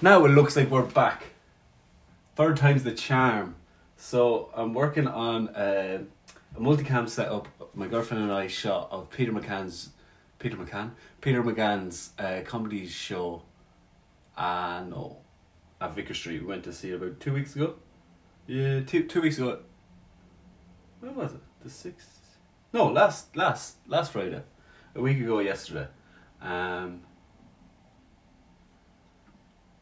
Now it looks like we're back. Third time's the charm. So I'm working on a multicam setup. My girlfriend and I shot of Peter McGann's comedy show. No, at Vicar Street. We went to see it about 2 weeks ago. Yeah, two weeks ago. When was it? The 6th? No, last Friday. A week ago yesterday.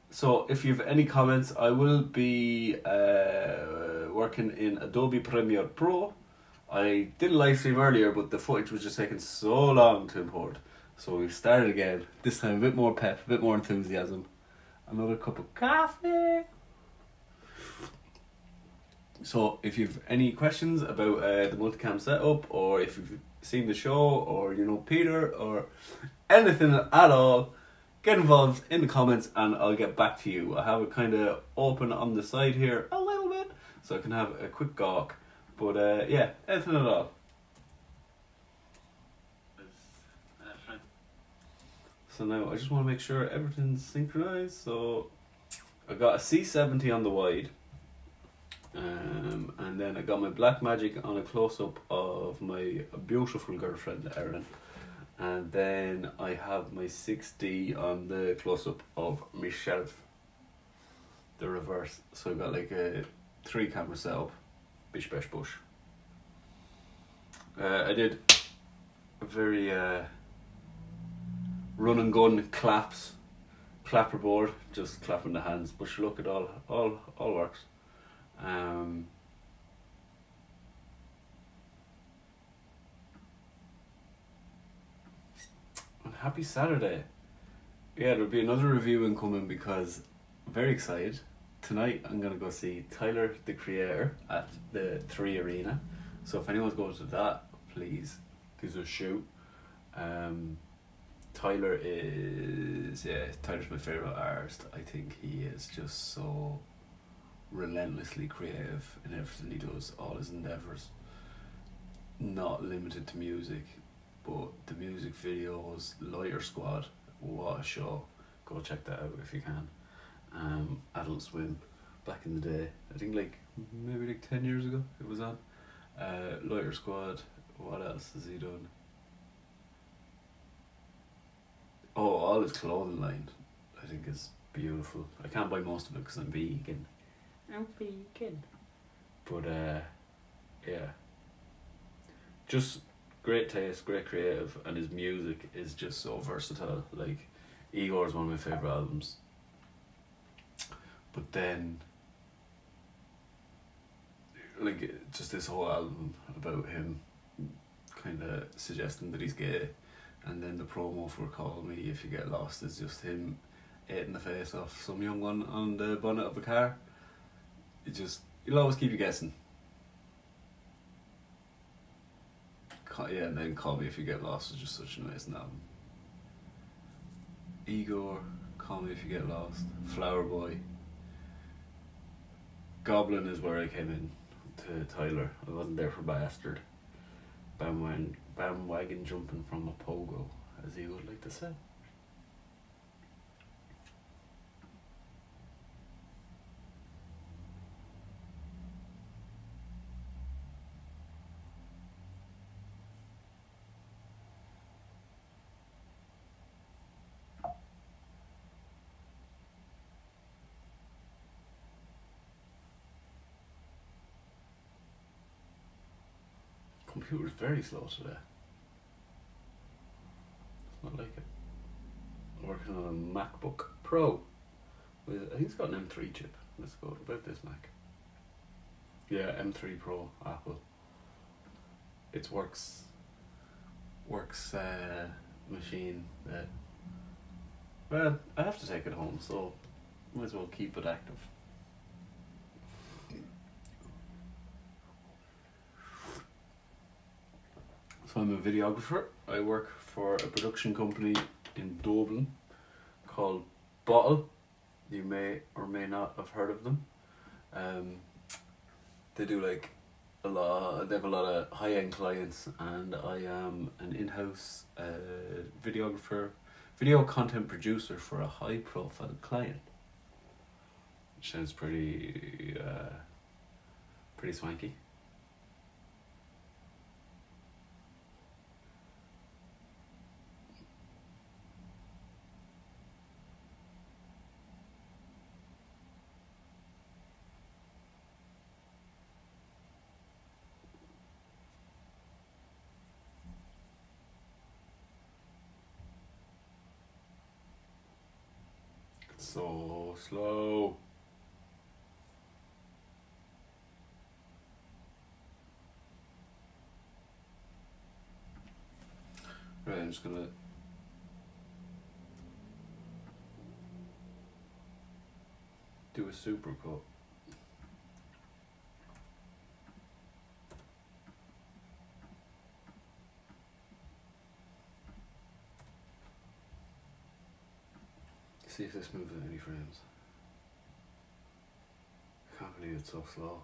So if you have any comments, I will be working in Adobe Premiere Pro. I did a live stream earlier, but the footage was just taking so long to import. So we've started again. This time a bit more pep, a bit more enthusiasm. Another cup of coffee. So if you've any questions about the multicam setup, or if you've seen the show, or you know Peter, or anything at all, get involved in the comments and I'll get back to you. I have it kind of open on the side here a little bit, so I can have a quick gawk. But yeah, anything at all. So now I just want to make sure everything's synchronized. So I got a C70 on the wide. And then I got my Blackmagic on a close-up of my beautiful girlfriend Erin, and then I have my 6D on the close-up of myself, the reverse. So I got like a 3-camera setup, bish bash bush. I did a very run and gun clapperboard, just clapping the hands, but look, it all works. Happy Saturday. Yeah, there'll be another review incoming because I'm very excited. Tonight I'm going to go see Tyler, the Creator, at the 3 Arena. So if anyone's going to that, please give us a shout. Tyler's my favourite artist. I think he is just so relentlessly creative in everything he does, all his endeavours. Not limited to music, but the music videos, Lawyer Squad, what a show. Go check that out if you can. Adult Swim, back in the day, I think maybe 10 years ago it was on. Lawyer Squad, what else has he done? Oh, all his clothing line, I think is beautiful. I can't buy most of it because I'm vegan. But yeah, just great taste, great creative, and his music is just so versatile. Like, Igor is one of my favourite albums. But then, just this whole album about him kind of suggesting that he's gay, and then the promo for Call Me If You Get Lost is just him eating the face off some young one on the bonnet of a car. It'll always keep you guessing. Yeah, and then Call Me If You Get Lost is just such an amazing album. Igor, Call Me If You Get Lost, Flower Boy. Goblin is where I came in to Tyler. I wasn't there for Bastard. Bandwagon jumping from a pogo, as he would like to say. Computer's very slow today. It's not like it. I'm working on a MacBook Pro. I think it's got an M3 chip. Let's go about this Mac. Yeah, M3 Pro, Apple. It's works machine that, well, I have to take it home, so might as well keep it active. So I'm a videographer. I work for a production company in Dublin called Bottle. You may or may not have heard of them. They do they have a lot of high-end clients, and I am an in-house videographer, video content producer for a high-profile client. Sounds pretty swanky. It's so slow. Right, I'm just gonna do a supercut. See if this moves at any frames. Can't believe it's so slow.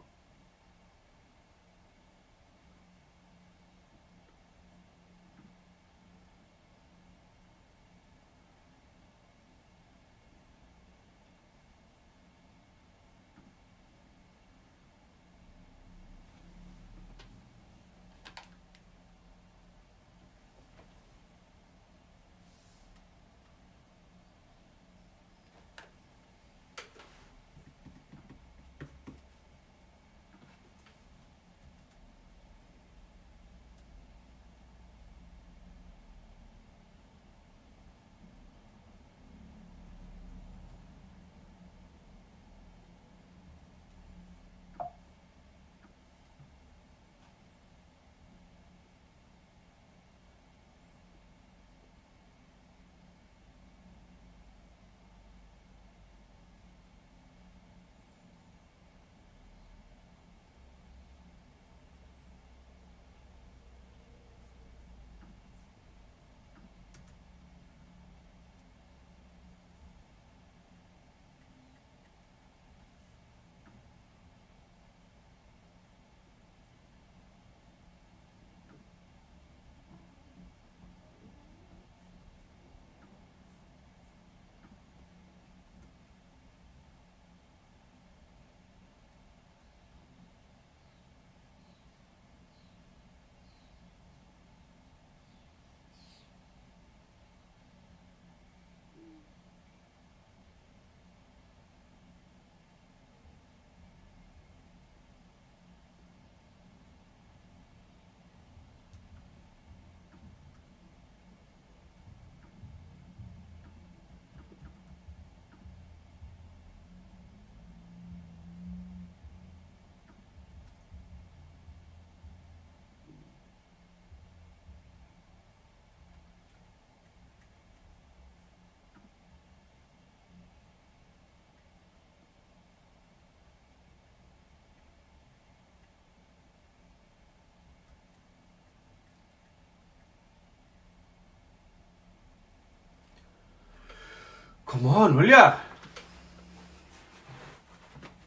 Come on, will ya?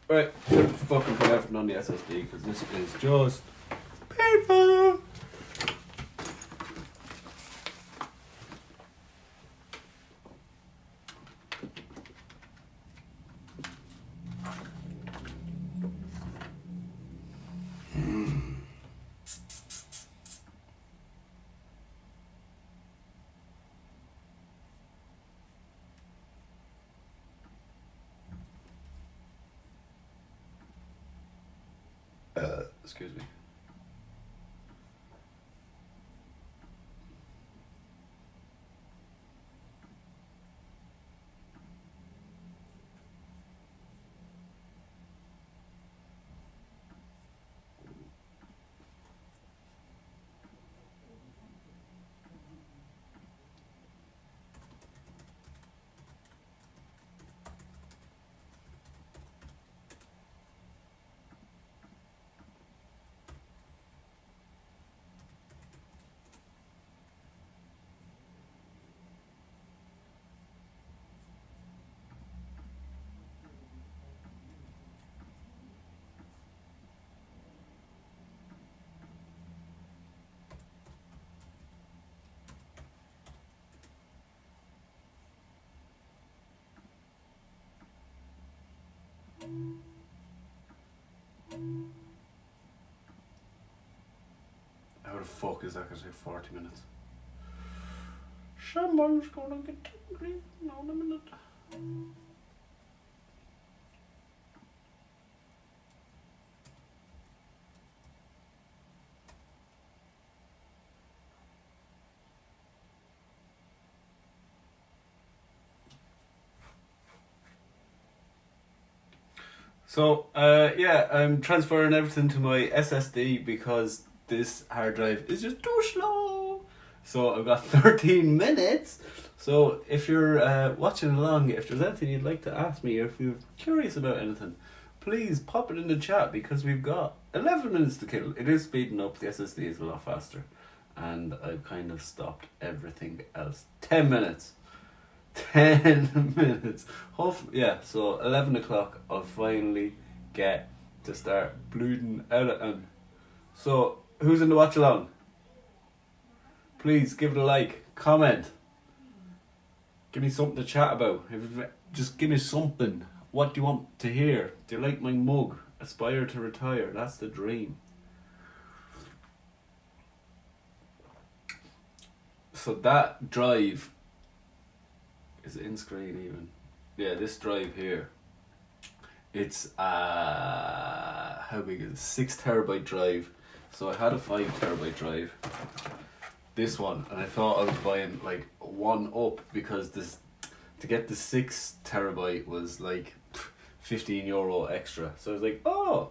Right, fucking put everything on the SSD because this is just painful. Excuse me. the fuck is that going to take 40 minutes? Someone's gonna get angry in a minute. So, yeah, I'm transferring everything to my SSD because this hard drive is just too slow. So I've got 13 minutes. So if you're watching along, if there's anything you'd like to ask me, or if you're curious about anything, please pop it in the chat because we've got 11 minutes to kill. It is speeding up, the SSD is a lot faster. And I've kind of stopped everything else. 10 minutes. 10 minutes. Hopefully, yeah, so 11 o'clock I'll finally get to start bleeding editing. So, who's in the watch along? Please give it a like, comment. Give me something to chat about. Just give me something. What do you want to hear? Do you like my mug? Aspire to retire. That's the dream. So that drive is in screen even. Yeah, this drive here. It's how big is it? 6 terabyte drive. So I had a 5 terabyte drive. This one, and I thought I was buying like one up because this to get the 6 terabyte was like €15 extra. So I was like, oh,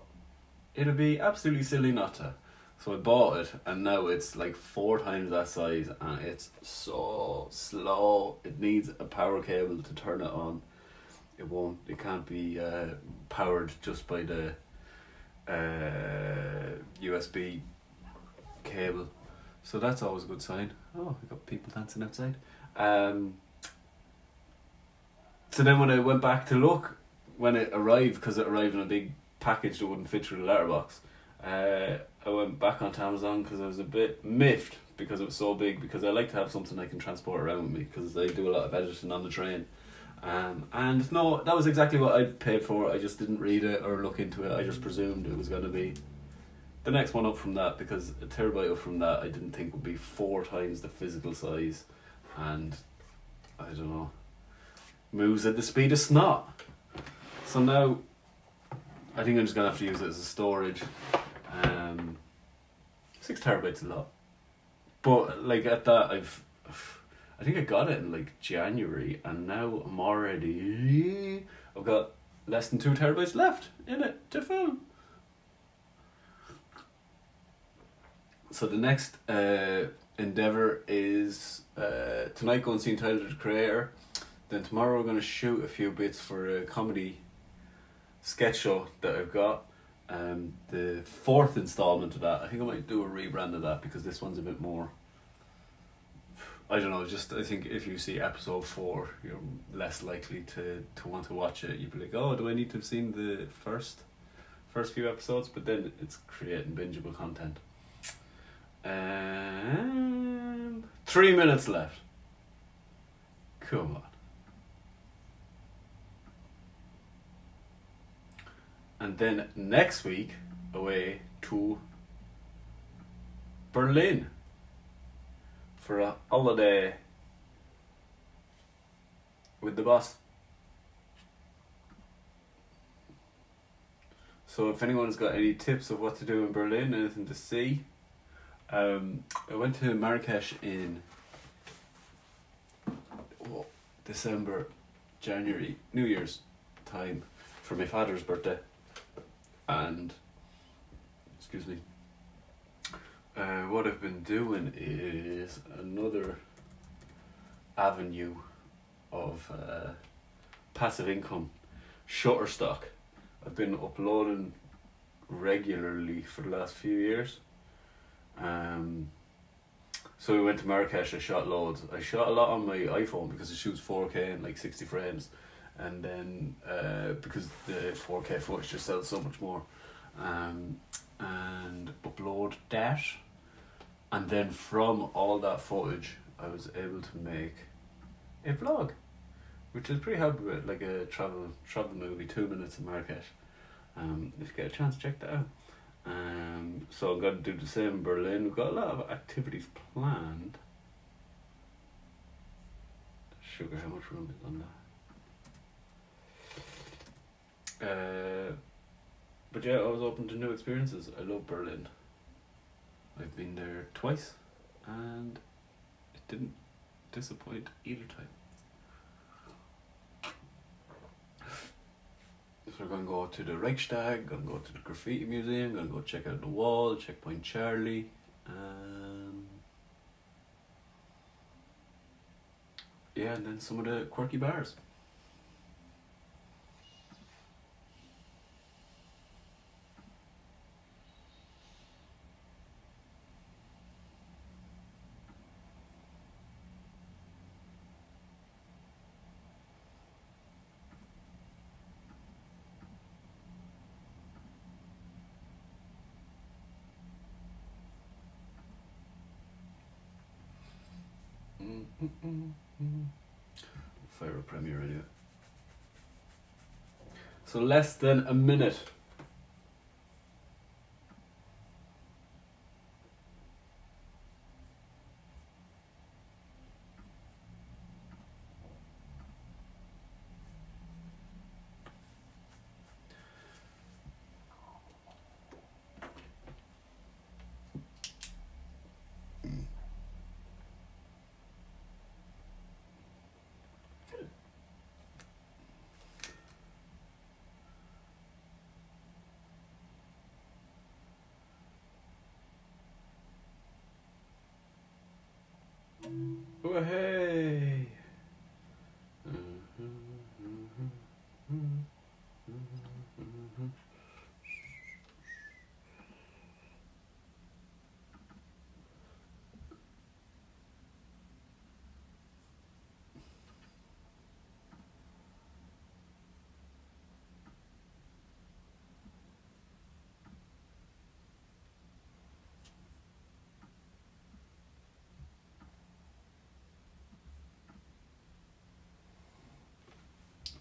it'd be absolutely silly not to. So I bought it, and now it's like 4 times that size, and it's so slow. It needs a power cable to turn it on. It won't. It can't be powered just by the USB cable. So that's always a good sign. Oh, we got people dancing outside. So then when I went back to look, when it arrived, because it arrived in a big package that wouldn't fit through the letterbox, I went back onto Amazon because I was a bit miffed because it was so big, because I like to have something I can transport around with me because I do a lot of editing on the train. And no, that was exactly what I paid for. I just didn't read it or look into it. I just presumed it was going to be the next one up from that, because a terabyte up from that I didn't think would be 4 times the physical size, and I don't know, moves at the speed of snot. So now I think I'm just going to have to use it as a storage. 6 terabytes a lot, but like at that I think I got it in like January, and now I've got less than 2 terabytes left in it to film. So the next endeavour is tonight go and see Tyler the Creator. Then tomorrow we're going to shoot a few bits for a comedy sketch show that I've got. The 4th installment of that. I think I might do a rebrand of that because this one's a bit more, I don't know, just I think if you see episode 4 you're less likely to want to watch it. You'd be like, oh, do I need to have seen the first few episodes? But then it's creating bingeable content. 3 minutes left. Come on. And then next week, away to Berlin for a holiday with the boss. So if anyone's got any tips of what to do in Berlin, anything to see, I went to Marrakesh in December, January, New Year's time for my father's birthday. And, excuse me, what I've been doing is another avenue of passive income, Shutterstock. I've been uploading regularly for the last few years. So we went to Marrakesh, I shot loads. I shot a lot on my iPhone because it shoots 4K and like 60 frames. And then because the 4K footage just sells so much more, and upload that, and then from all that footage I was able to make a vlog, which is pretty happy with, like a travel movie, 2 minutes in Marrakesh. If you get a chance, check that out. So I've got to do the same in Berlin. We've got a lot of activities planned. Sugar, how much room is on that? But yeah, I was open to new experiences. I love Berlin. I've been there twice, and it didn't disappoint either time. So we're going to go to the Reichstag, going to go to the Graffiti Museum, going to go check out the wall, Checkpoint Charlie. Yeah, and then some of the quirky bars. Fire a premiere anyway. So less than a minute. Oh, hey!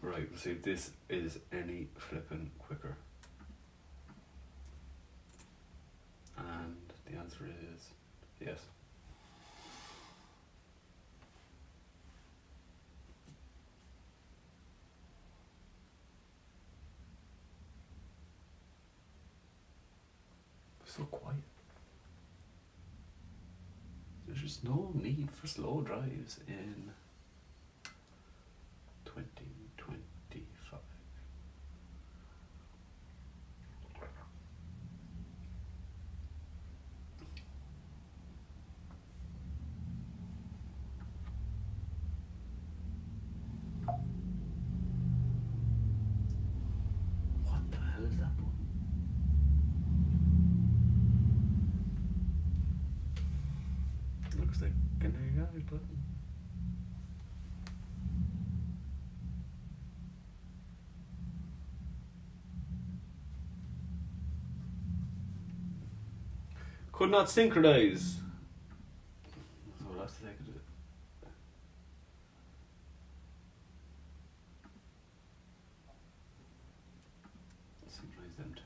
Right, we'll see if this is any flippin' quicker. And the answer is yes. So quiet. There's just no need for slow drives in 2025. What the hell is that button? Looks like an AI button. Could not synchronize. So last I could do it. Synchronize them too.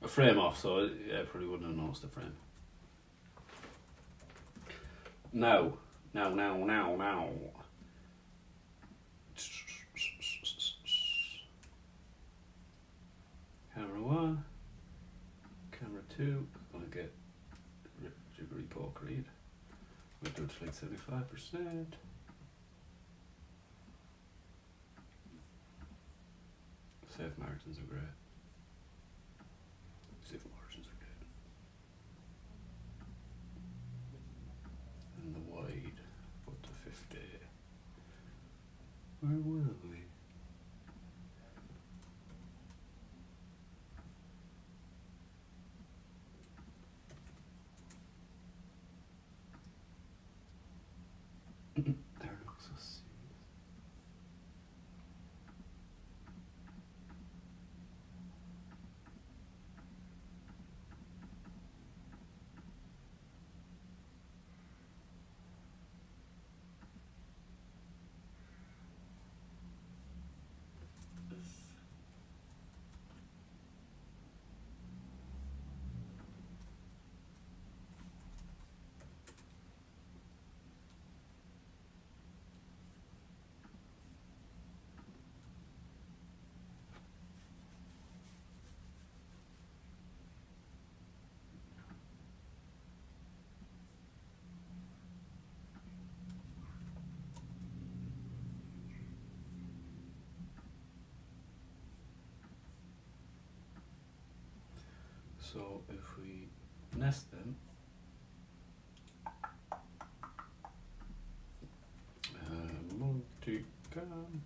A frame off, so yeah, I probably wouldn't have noticed the frame. Now. Camera 1, camera 2, I'm gonna get jiggery pokery. We'll do it to like 75%. Safe margins are great. Safe margins are good. And the wide, up to 50. Where will we? There looks so serious. So if we nest them, multicam.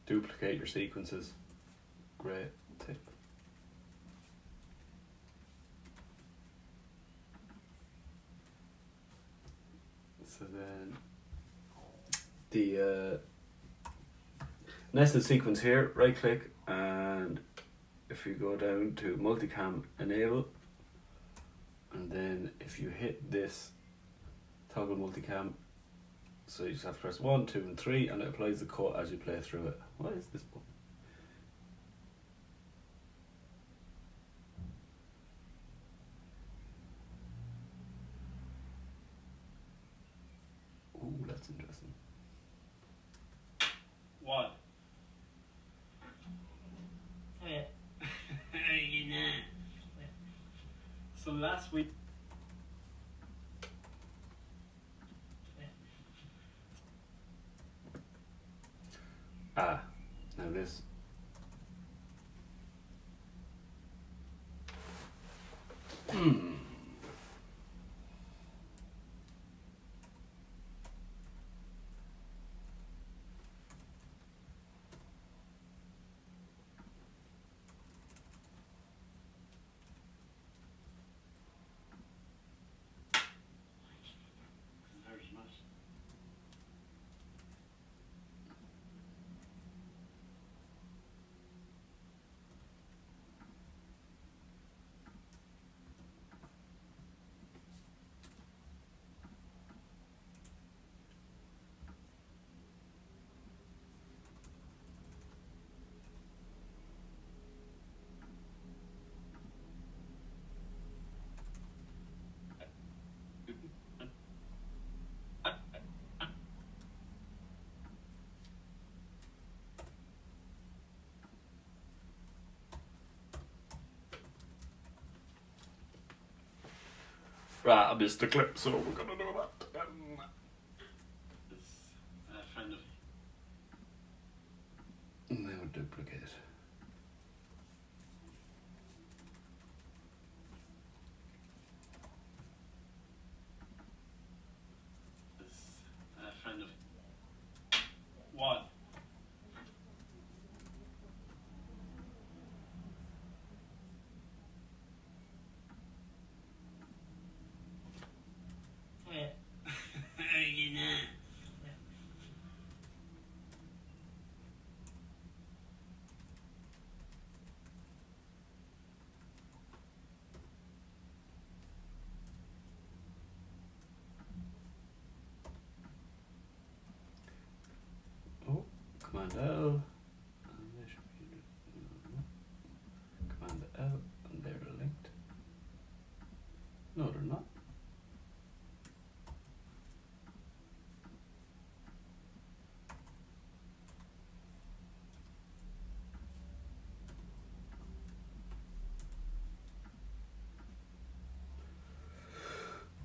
Duplicate your sequences. Great tip. So then the nested sequence here, right click, and if you go down to multicam enable, and then if you hit this toggle multicam, so you just have to press 1, 2 and 3 and it applies the cut as you play through it. What is this button? Ooh, that's interesting. What? Oh yeah. You know. So last week. Ah, now this. Very much. Right, I missed the clip, so we're gonna do that. It's a friend of Now duplicate. a friend of what? Oh yeah. You know. Oh, Command L. And they should be Command L, and they're linked. No, they're not.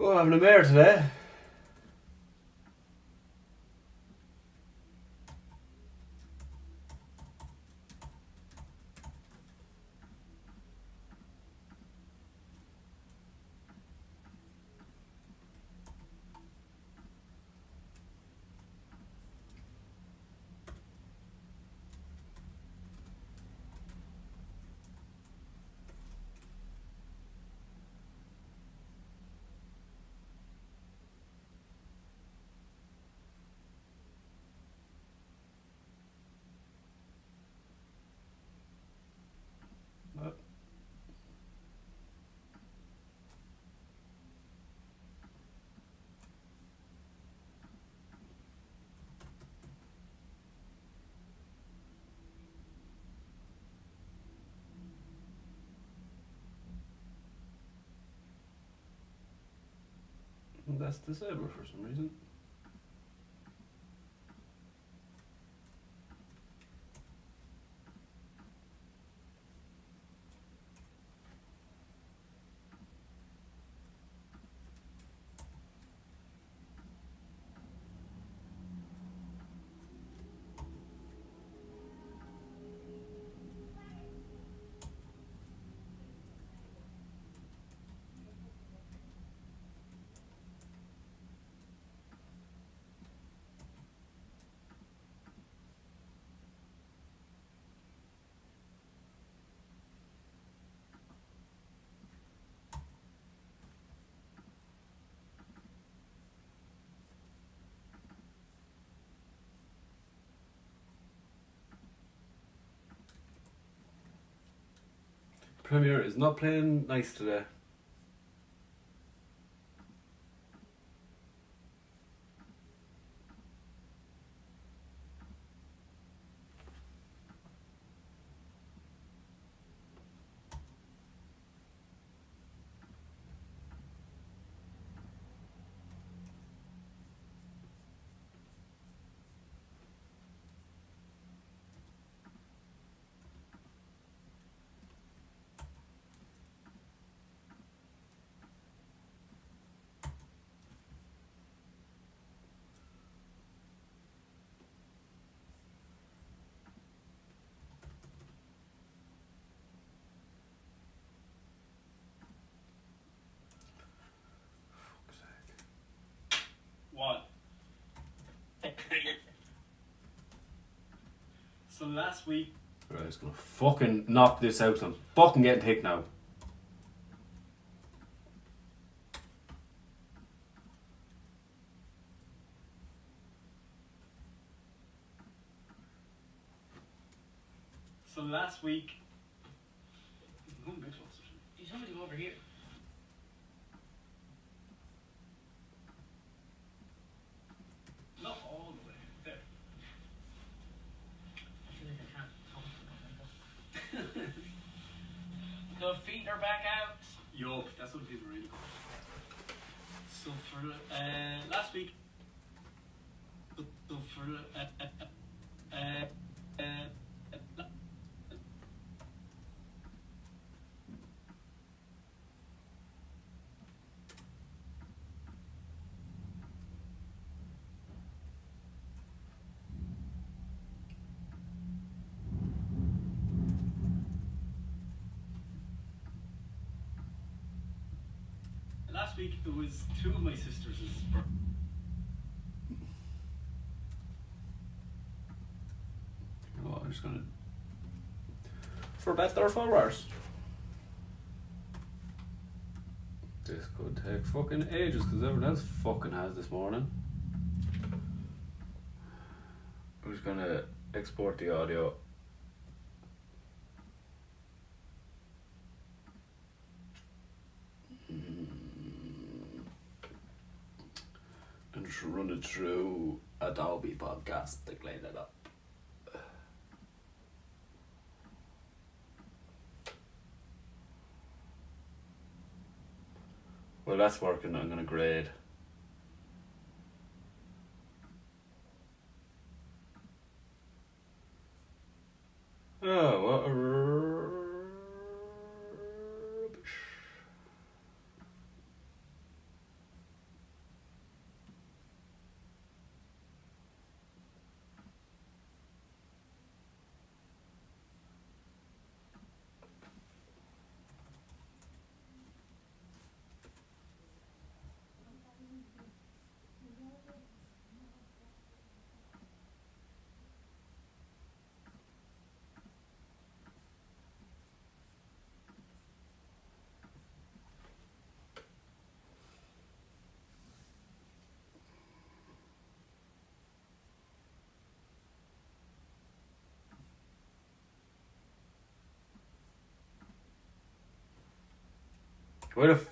Oh, having a mare today. That's disabled for some reason. Premier is not playing nice today. What? So last week. Right, I'm just gonna fucking knock this out. I'm fucking getting hit now. So last week. Go a bit closer. You told me to go over here. Not all the way. There. I feel like I can't talk. The feet are back out. Yup, that's what people really call it. So for last week. So for last week it was two of my sisters' birthdays. Oh, I'm just gonna. For better or for worse. This could take fucking ages because everyone else fucking has this morning. I'm just gonna export the audio. And just run it through Adobe Podcast to clean it up. Well, that's working. I'm gonna grade. Oh, what a rubbish. Where the f-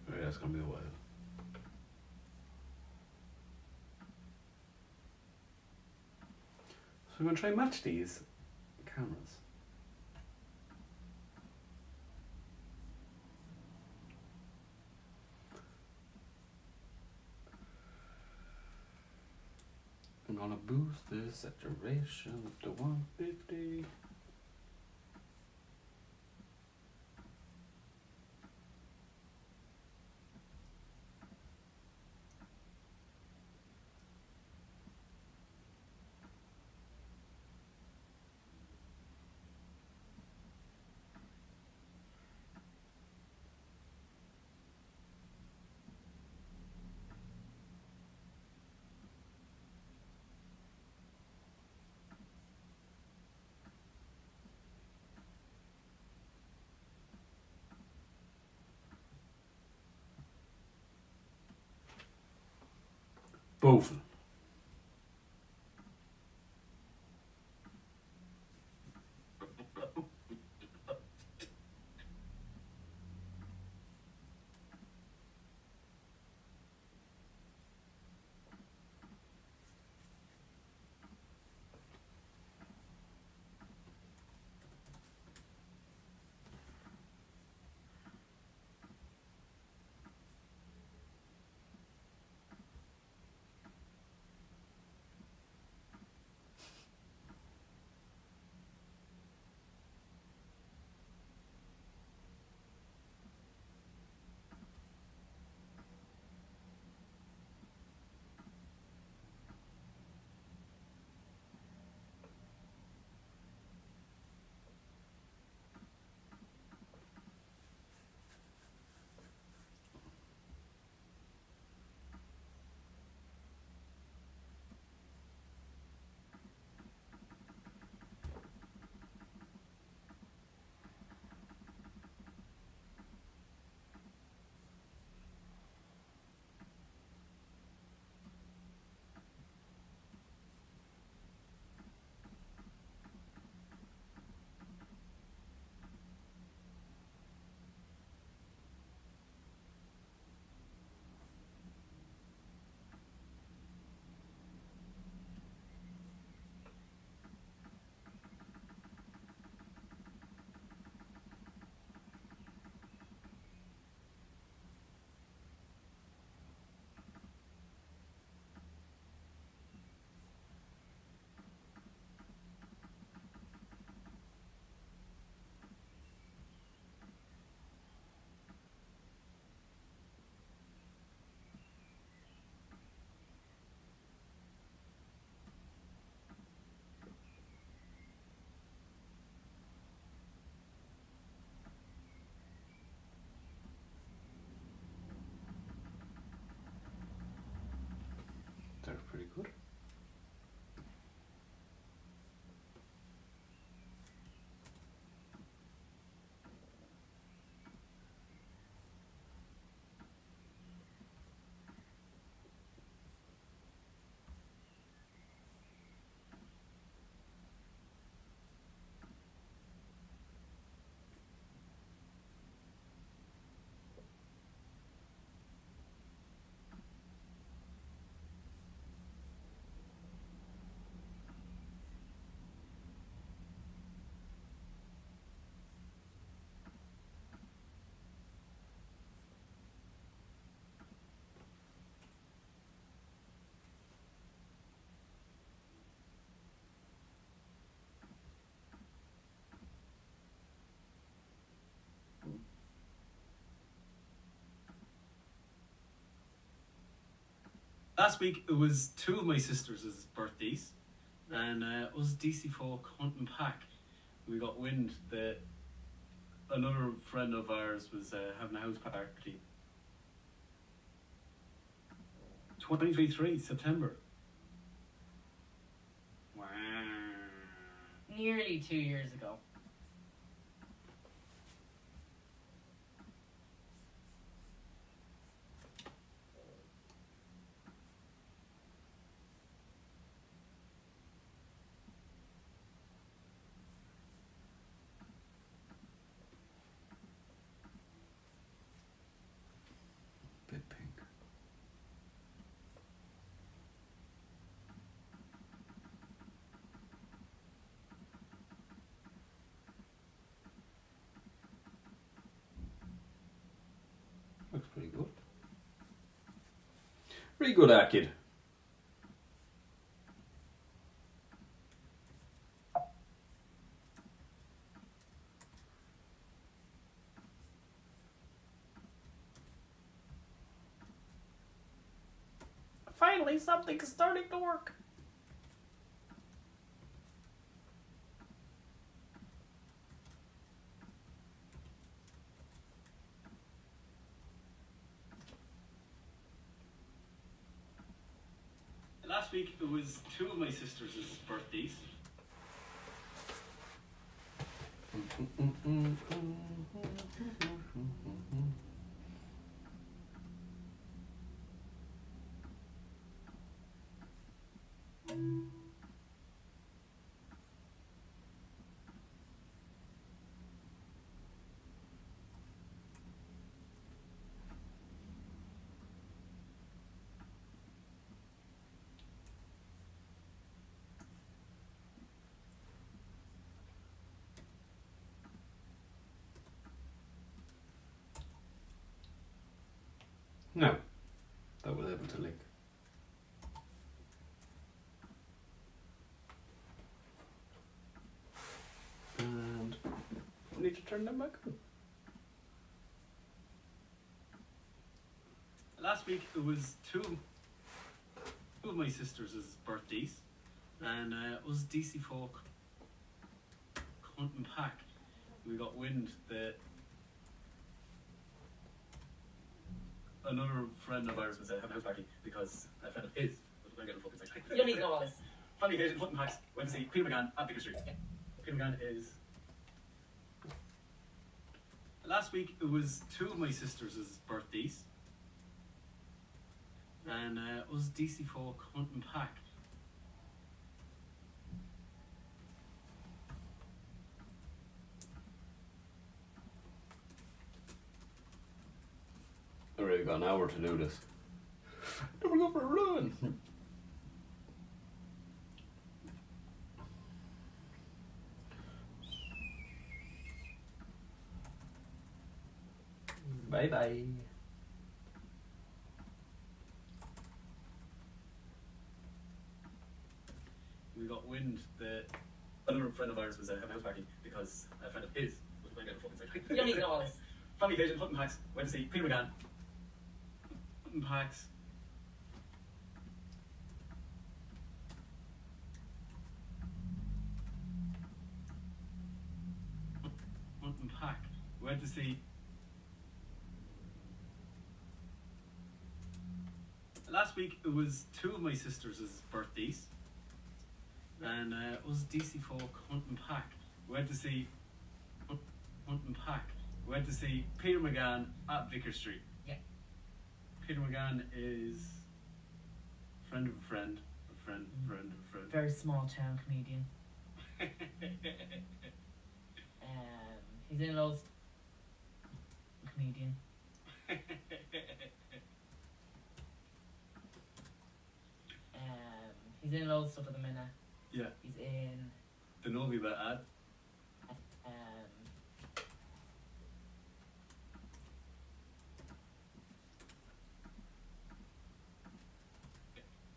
Right, that's gonna be a while. So we're gonna try and match these cameras. I'm gonna boost the saturation up to 150. Boven. They're pretty good. Last week it was two of my sisters' birthdays, and us DC folk hunting pack. We got wind that another friend of ours was having a house party. 2023 September. Wow. Nearly 2 years ago. Pretty good. Pretty good, kid. Finally, something's starting to work. Last week it was two of my sisters' birthdays. No, that was able to link. And we need to turn them back on. Last week it was two of my sisters' birthdays, and it was DC Folk Hunt and Pack. We got wind that another friend of ours was having a house party because a friend of his was going to get a fucking sex. You don't need to know all this. Family occasion, Hunt and Packs. Went to see Peter McGann at Vicar Street. Yeah. Peter McGann is. Last week it was two of my sisters' birthdays, and it was DC Folk Hunt and Pack. Already got an hour to do this. Don't go for a run. Bye bye. We got wind that another friend of ours was having a house party because a friend of his was going to get a fucking sex. You don't need to know all this. Family occasion, Hunt and Packs. Went to see Peter McGann. Hunt and Packs. Hunt and Pack. Went to see. Last week it was two of my sisters' birthdays, and it was DC Folk Hunt and Pack. Went to see Hunt and Pack. Went to see Peter McGann at Vicar Street. Yeah. Peter McGann is friend of a friend, a friend of a friend. Very small town comedian. He's in loads. Comedian. He's in loads of stuff at the minute. Yeah. He's in. The Novi Bat ad.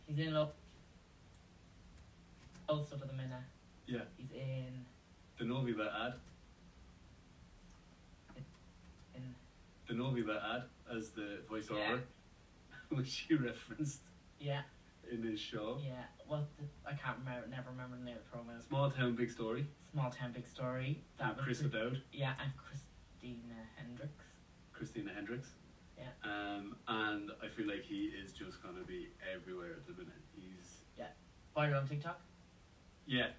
He's in loads of stuff at the minute. Yeah. He's in. The Novi Bat ad. In. The Novi Bat ad as the voiceover, Yeah. which he referenced Yeah. in his show. Yeah. I can't remember. Never remember the name of the program. Small Town Big Story. Small Town Big Story. That was Chris O'Dowd. Yeah, and Christina Hendricks. Christina Hendricks. Yeah. And I feel like he is just gonna be everywhere at the minute. He's Viral on TikTok. yeah.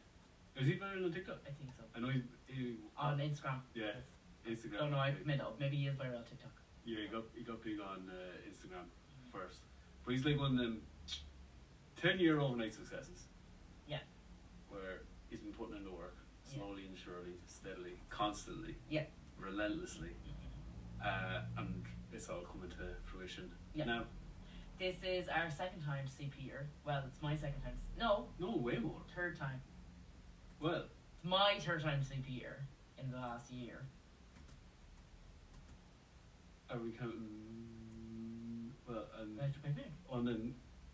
Is he viral on TikTok? I think so. I know he On Instagram. yeah, Instagram. Don't know. I made it up. Maybe he is viral on TikTok. Yeah, he got big on Instagram first, but he's like one of them 10-year overnight successes. Yeah. Where he's been putting in the work slowly and surely, steadily, constantly. Yeah. Relentlessly, and it's all coming to fruition. Yeah. Now, This is our second time to see Peter. Well, it's my second time. No, no, way more. third time. Well, It's my third time to see Peter in the last year. are we counting Well, and Electric picnic. and then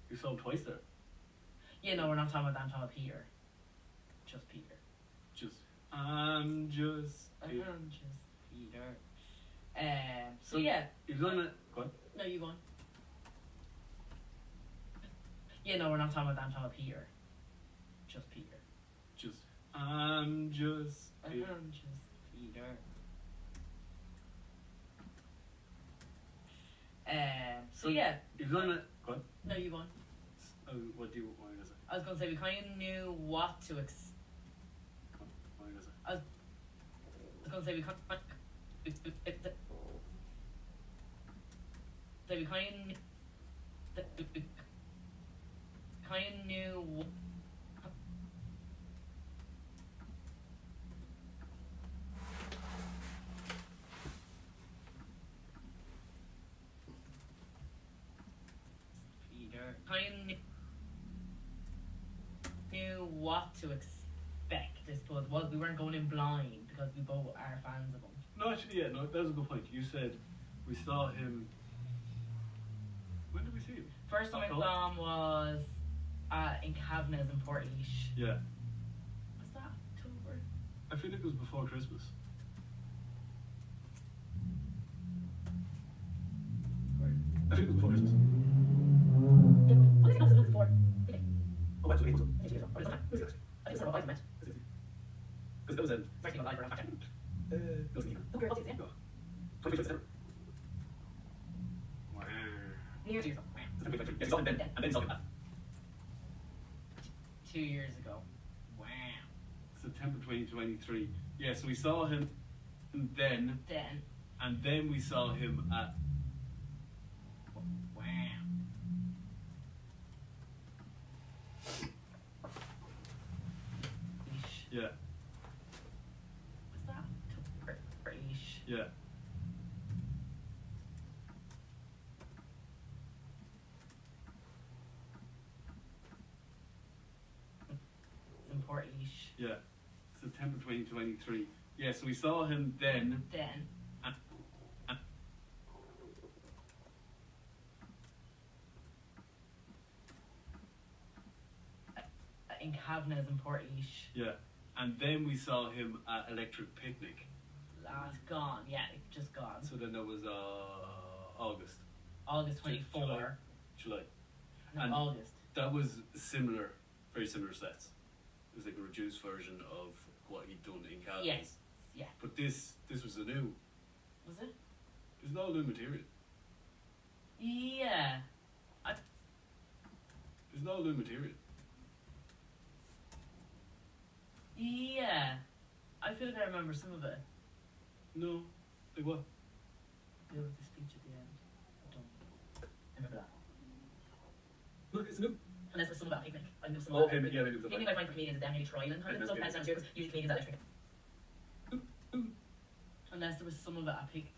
you saw him twice there. Yeah, no, we're not talking about that. I'm talking about Peter. Just Peter. Just I'm just. Just Peter. So So- yeah. You've done it. Go on. No, you go on. Yeah, no, we're not talking about that. I'm talking about Peter. Just Peter. Just I'm just. Just Peter. So yeah. You've done it. Go on. No, you go on. What do you want to say? I was going to say we kind of knew what to expect. What are you gonna say? I was going to say we kind of knew. Peter kind of knew what to expect. I suppose we weren't going in blind because we both are fans of him. No, actually, yeah, no, that was a good point. You said we saw him. When did we see him? First time I October? saw him was in Cavanaugh's in Portlaoise. Yeah, Was that October? I feel like it was before Christmas. I think it was before Christmas. Oh, actually, it was. Because that was in. It was in. Wow. Yeah, you saw him then, and then saw him back. 2 years ago. Wow. September 2023. Yeah, so we saw him then, Then. and then we saw him at. Wow. Eesh. Yeah, Was that October? Eesh. yeah. In Portlaoise. Yeah, September 2023. Yeah, so we saw him then. Then. In Cavanaugh's in Portlaoise. Yeah, and then we saw him at Electric Picnic. That's gone. Yeah, just gone. So then that was August, August July. 24. July. No, And- August. That was similar, very similar sets. It was like a reduced version of what he'd done in Calvin's. Yes. Yeah. But this was a new. Was it? There's no new material. Yeah. There's no new material. Yeah. I feel like I remember some of it. No, like what? There was the speech at the end. I don't remember that. Look, it's new. Unless there's some about picnic. I knew some Oh, about okay, yeah, maybe it was Picnic I find for comedians is down nearly trialing kind of stuff. That's because usually comedians at electric. Unless there was some of it at picnic.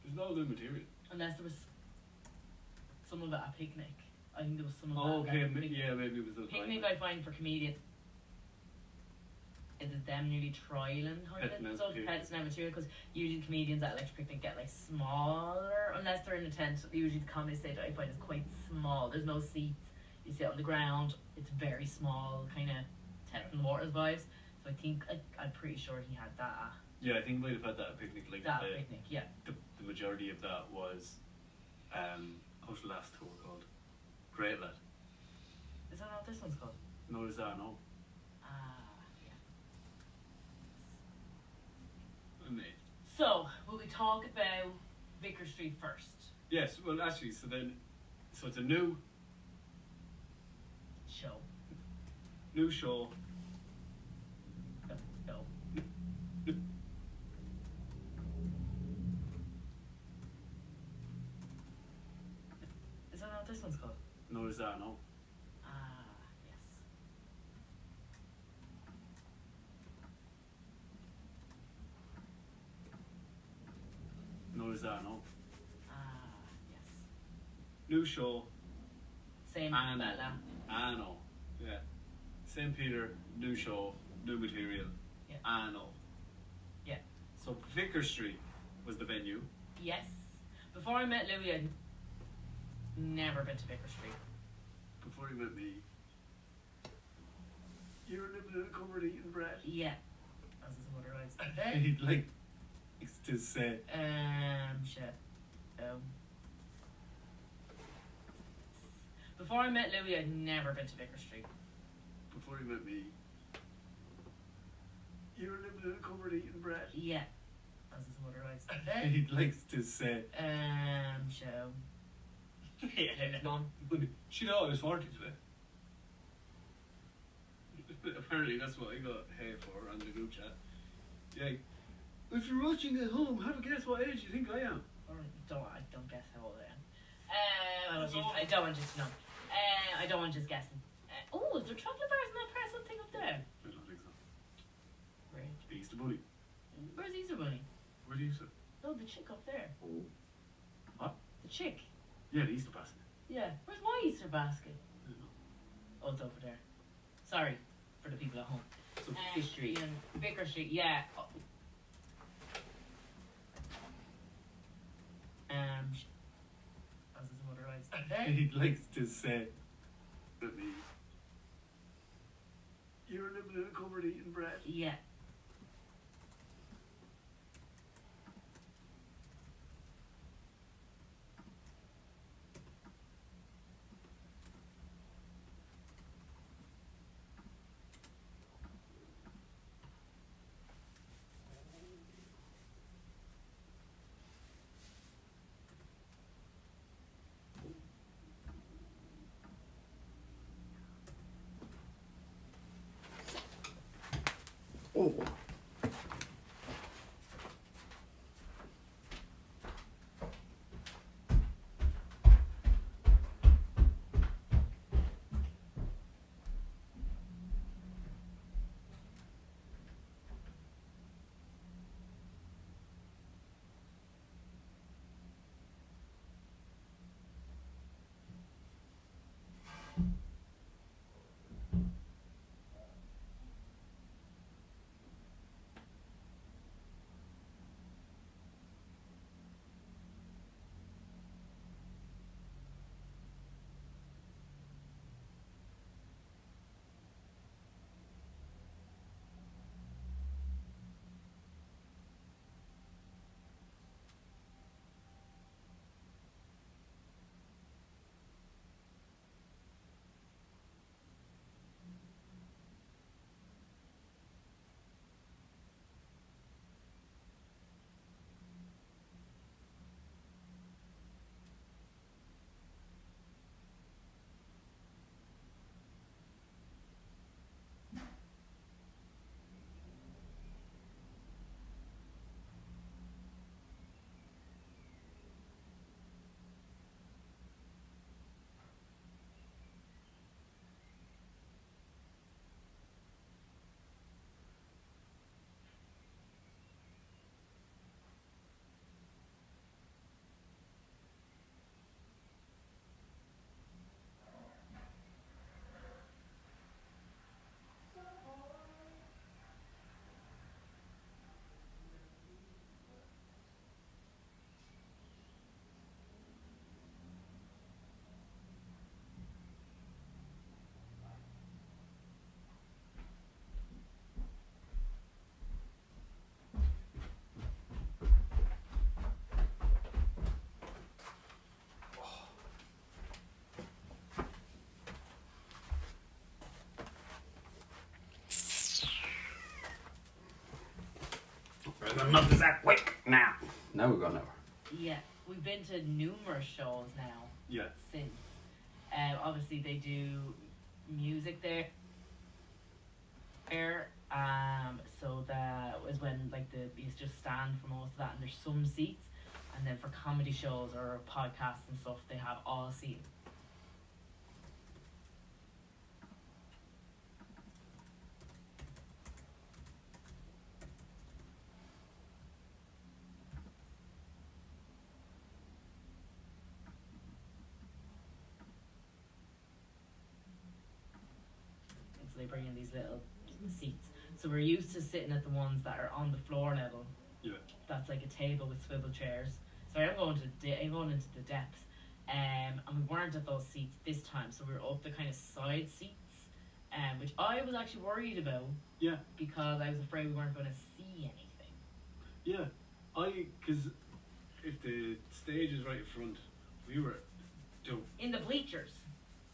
There's no new material. Unless there was some of it at picnic. I think there was some of Oh, it okay, at picnic. yeah, maybe it was the Picnic I find for comedians is them nearly trialing kind Petting of out stuff, material. petting out material, because usually comedians at Electric Picnic get like smaller, unless they're in a tent. Usually the comedy stage I find is quite small. There's no seats. You sit on the ground. It's very small, kind of tent and waters vibes. So I think I'm pretty sure he had that Yeah, I think we might have had that at Picnic. Like at Picnic. Yeah. the majority of that was, what's the last tour called? Great Lad. Is that not what this one's called? No, is that no? Yeah. Mate. So will we talk about Vicar Street first? Yes, well, actually, so it's a new Show. show. Go. Is that not what this one's called? No, is that no? Yes. No, is that no? Yes. New show. same Anno. fella. Anno. Yeah. St. Peter, new show, new material. Yeah. Anno. Yeah. So Vicar Street was the venue. Yes. Before I met Louis, I'd never been to Vicar Street. Before he met me, you were living in a cupboard eating bread. Yeah. As his mother likes. He'd like to say. Shit. Before I met Louis, I'd never been to Vicar Street. Before he met me, you were living in a cupboard eating bread. Yeah. As his mother likes. He'd like to say. Show. Yeah, none. She know I was 40 today. Apparently that's what I got hate for on the group chat. Yeah. If you're watching at home, have a guess what age you think I am. I don't guess how old I am. I don't want you to know. I don't want just guessing. Oh, is there chocolate bars in that parcel thing up there? I don't think so. Great. The Easter Bunny. Where's Easter Bunny? Where do you sit? No, the chick up there. Oh. What? The chick. Yeah, the Easter basket. Yeah. Where's my Easter basket? I don't know. Oh, it's over there. Sorry for the people at home. So Vicar Street. Vicar Street, yeah. As his mother likes. He likes to say. At me. You were living in a cupboard eating bread. Yeah. Oh. Not that quick now. Now we've got an hour. Yeah. We've been to numerous shows now. Yeah. Since. Obviously they do music there. So that was when like you used to just stand for most of that, and there's some seats, and then for comedy shows or podcasts and stuff they have all seats. so they bring in these little seats. So we're used to sitting at the ones that are on the floor level. Yeah. That's like a table with swivel chairs. So I'm going into the depths, and we weren't at those seats this time. So we were up the kind of side seats, which I was actually worried about. Yeah. Because I was afraid we weren't going to see anything. Yeah, because if the stage is right in front, we were in the bleachers.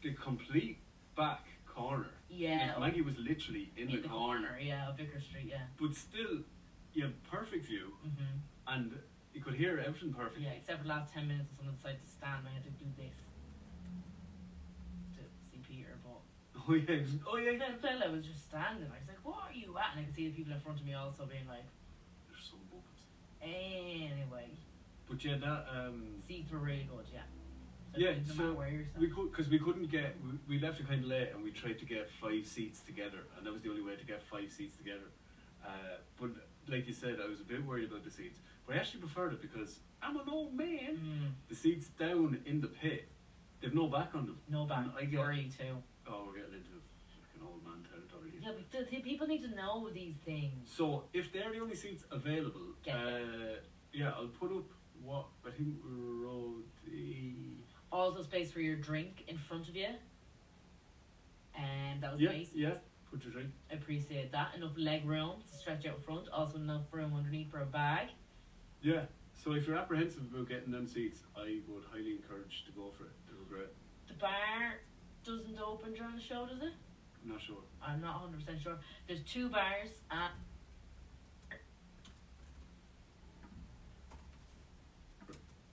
The complete back corner. Yeah. Like, Maggie was literally in the corner. Yeah, of Vicar Street, yeah. But still, you had perfect view, and you could hear everything perfectly. Yeah, except for the last 10 minutes, someone decided to stand. I had to do this to see Peter, but. Oh yeah. The fella was just standing. I was like, "What are you at?" And I could see the people in front of me also being like, There's some bumpers. Anyway. But yeah, that seats were really good, yeah. Yeah, no so matter where you're we couldn't get, we left it kind of late, and we tried to get 5 seats together, and that was the only way to get 5 seats together. But like you said, I was a bit worried about the seats, but I actually preferred it because I'm an old man. The seats down in the pit, they've no back on them. No back. I get, worry too. Oh, we're getting into an old man territory. Yeah, but people need to know these things. So if they're the only seats available, yeah, I'll put up what I think we wrote the. Also space for your drink in front of you. And that was nice. Yeah, put your drink. I appreciate that. Enough leg room to stretch out front. Also enough room underneath for a bag. Yeah. So if you're apprehensive about getting them seats, I would highly encourage to go for it. They were great. The bar doesn't open during the show, does it? I'm not sure. I'm not 100% sure. There's 2 bars at...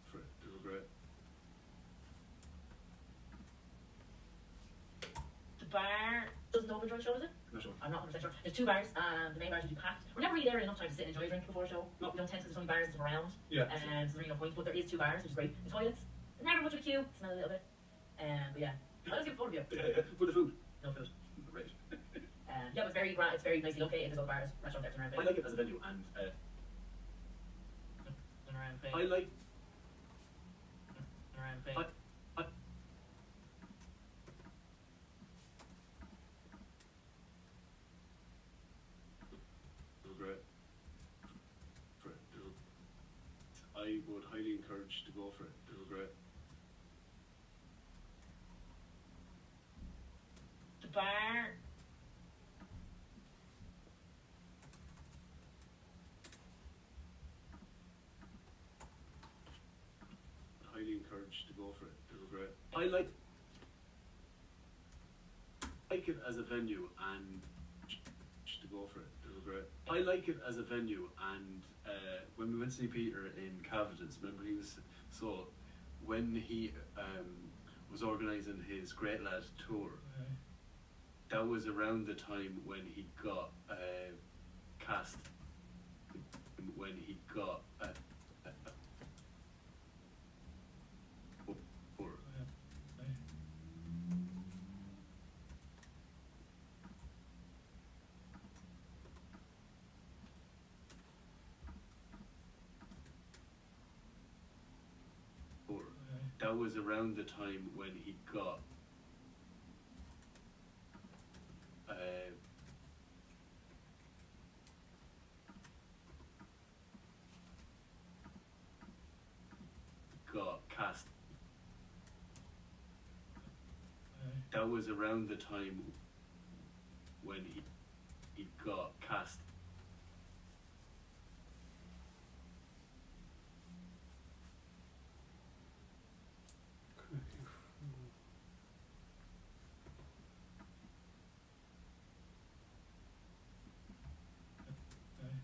For it. They were great. The bar doesn't open during the show, does it? Not sure. I'm not 100% sure. There's 2 bars, and the main bars will be packed. We're never really there enough time to sit and enjoy a drink before a show. No. We don't tend to, there's only bars around. Yeah. And there's really no point, but there is 2 bars, which is great. The toilets, never much of a queue, smell a little bit. But yeah. Let's give a photo of you. Yeah. For the food. No food. Right. Yeah, but it's very nicely located. There's other bars, restaurants, everything around. I like it as a venue, and I like. Great. For it. I would highly encourage to go for it. They were great. The bar. Highly encouraged to go for it. They were great. I like it as a venue and to go for it. They were great. I like it as a venue, and when we went to see Peter in Cavities, remember when he was organising his Great Lad tour, that was around the time when he got cast, when he got that was around the time when he got cast. That was around the time when he got cast.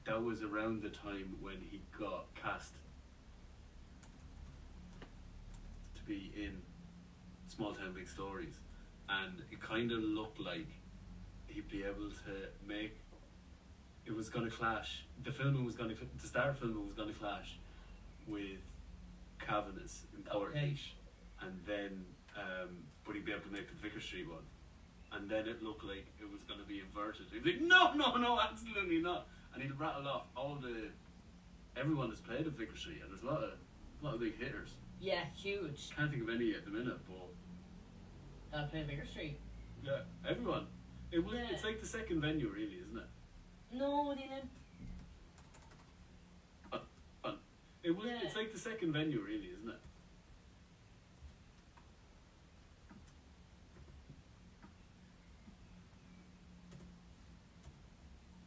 That was around the time when he got cast to be in Small Town Big Stories, and it kind of looked like he'd be able to make. It was going to clash. The start filming was going to clash with Cavanagh's in Port Heat, and then but he'd be able to make the Vicar Street one, and then it looked like it was going to be inverted. He'd be like, no, absolutely not. And he'd rattle off everyone that's played at Vicar Street, and there's a lot of big hitters. Yeah, huge. Can't think of any at the minute, but Played Vicar Street. Yeah, everyone. It's like the second venue, really, isn't it? No, the Olymp. It's like the second venue, really, isn't it?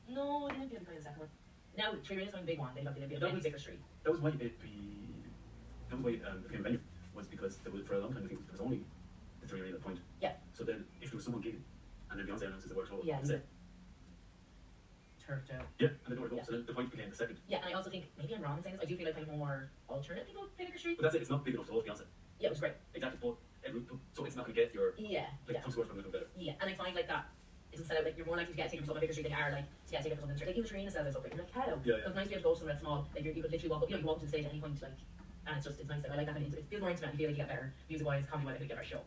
No, the Olympiad is the second one. Now, Three Arenas is the big one. They love the Olympiad. That Then was- Vicar Street. That was why it became a venue, was because there was, for a long time, I think there was only the 3 Arena point. Yeah. So then, if there was someone gigging, and then Beyonce announces the word closed, Yeah, that's it. Turfed out. Yeah, and the door goes. Yeah. So then the point became the second. Yeah, and I also think, maybe I'm wrong in saying this, I do feel like I'm more alternate people play Vicar Street. But that's it, it's not big enough to hold Beyonce. Yeah, it was great. Exactly, but so it's not going to get your, Yeah, like, some score from a little better. yeah. And I find like that isn't set out like you're more likely to get a ticket for something Vicar Street than you are like to get a ticket for something like even Trina sells it up. You're like, how? Yeah, yeah. So it's nice to be able to go somewhere that's small. Like you could literally walk up, you walk to the stage at any point, like, and it's nice. That I like that. It feels more intimate. You feel like you get better music wise, comedy wise. I think you get a better show.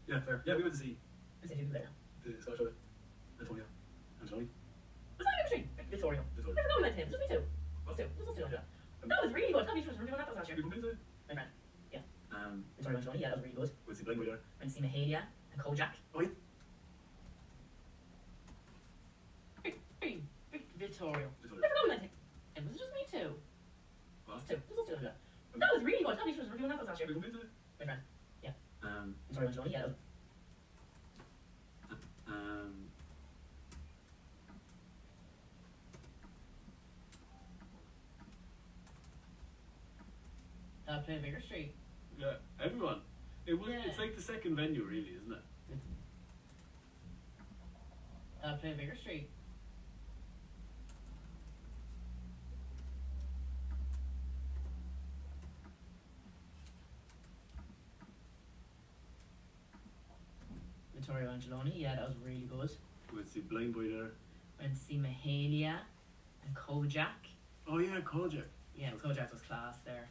Yeah, fair. Yeah, we went to see Who's the two people there now? the Scottish Show, Antonio. Was that Vicar Street? Victoria. I forgot we went to him. It was just me too. Us two. It was us two. Yeah. That was really good. That was doing that last year. We completed it. My friend. Um, Victoria. Yeah, that was really good. with the Blind Boy there. Went to see Mahalia and Kojak. Oh, yeah. Victoria. I Victoria. forgot we went to him. It was just me too. What? Us two. It was us two. That was really good. That was reviewing that last year. We completed it. My friend. Um, Victoria. Yeah, that was um, played Vicar Street. Yeah, everyone. It's like the second venue, really, isn't it? Played Vicar Street. Vittorio Angeloni, yeah, that was really good. With the Blind Boy there. Went to see Mahalia and Kojak. Oh yeah, Kojak. Yeah, Kojak was class there.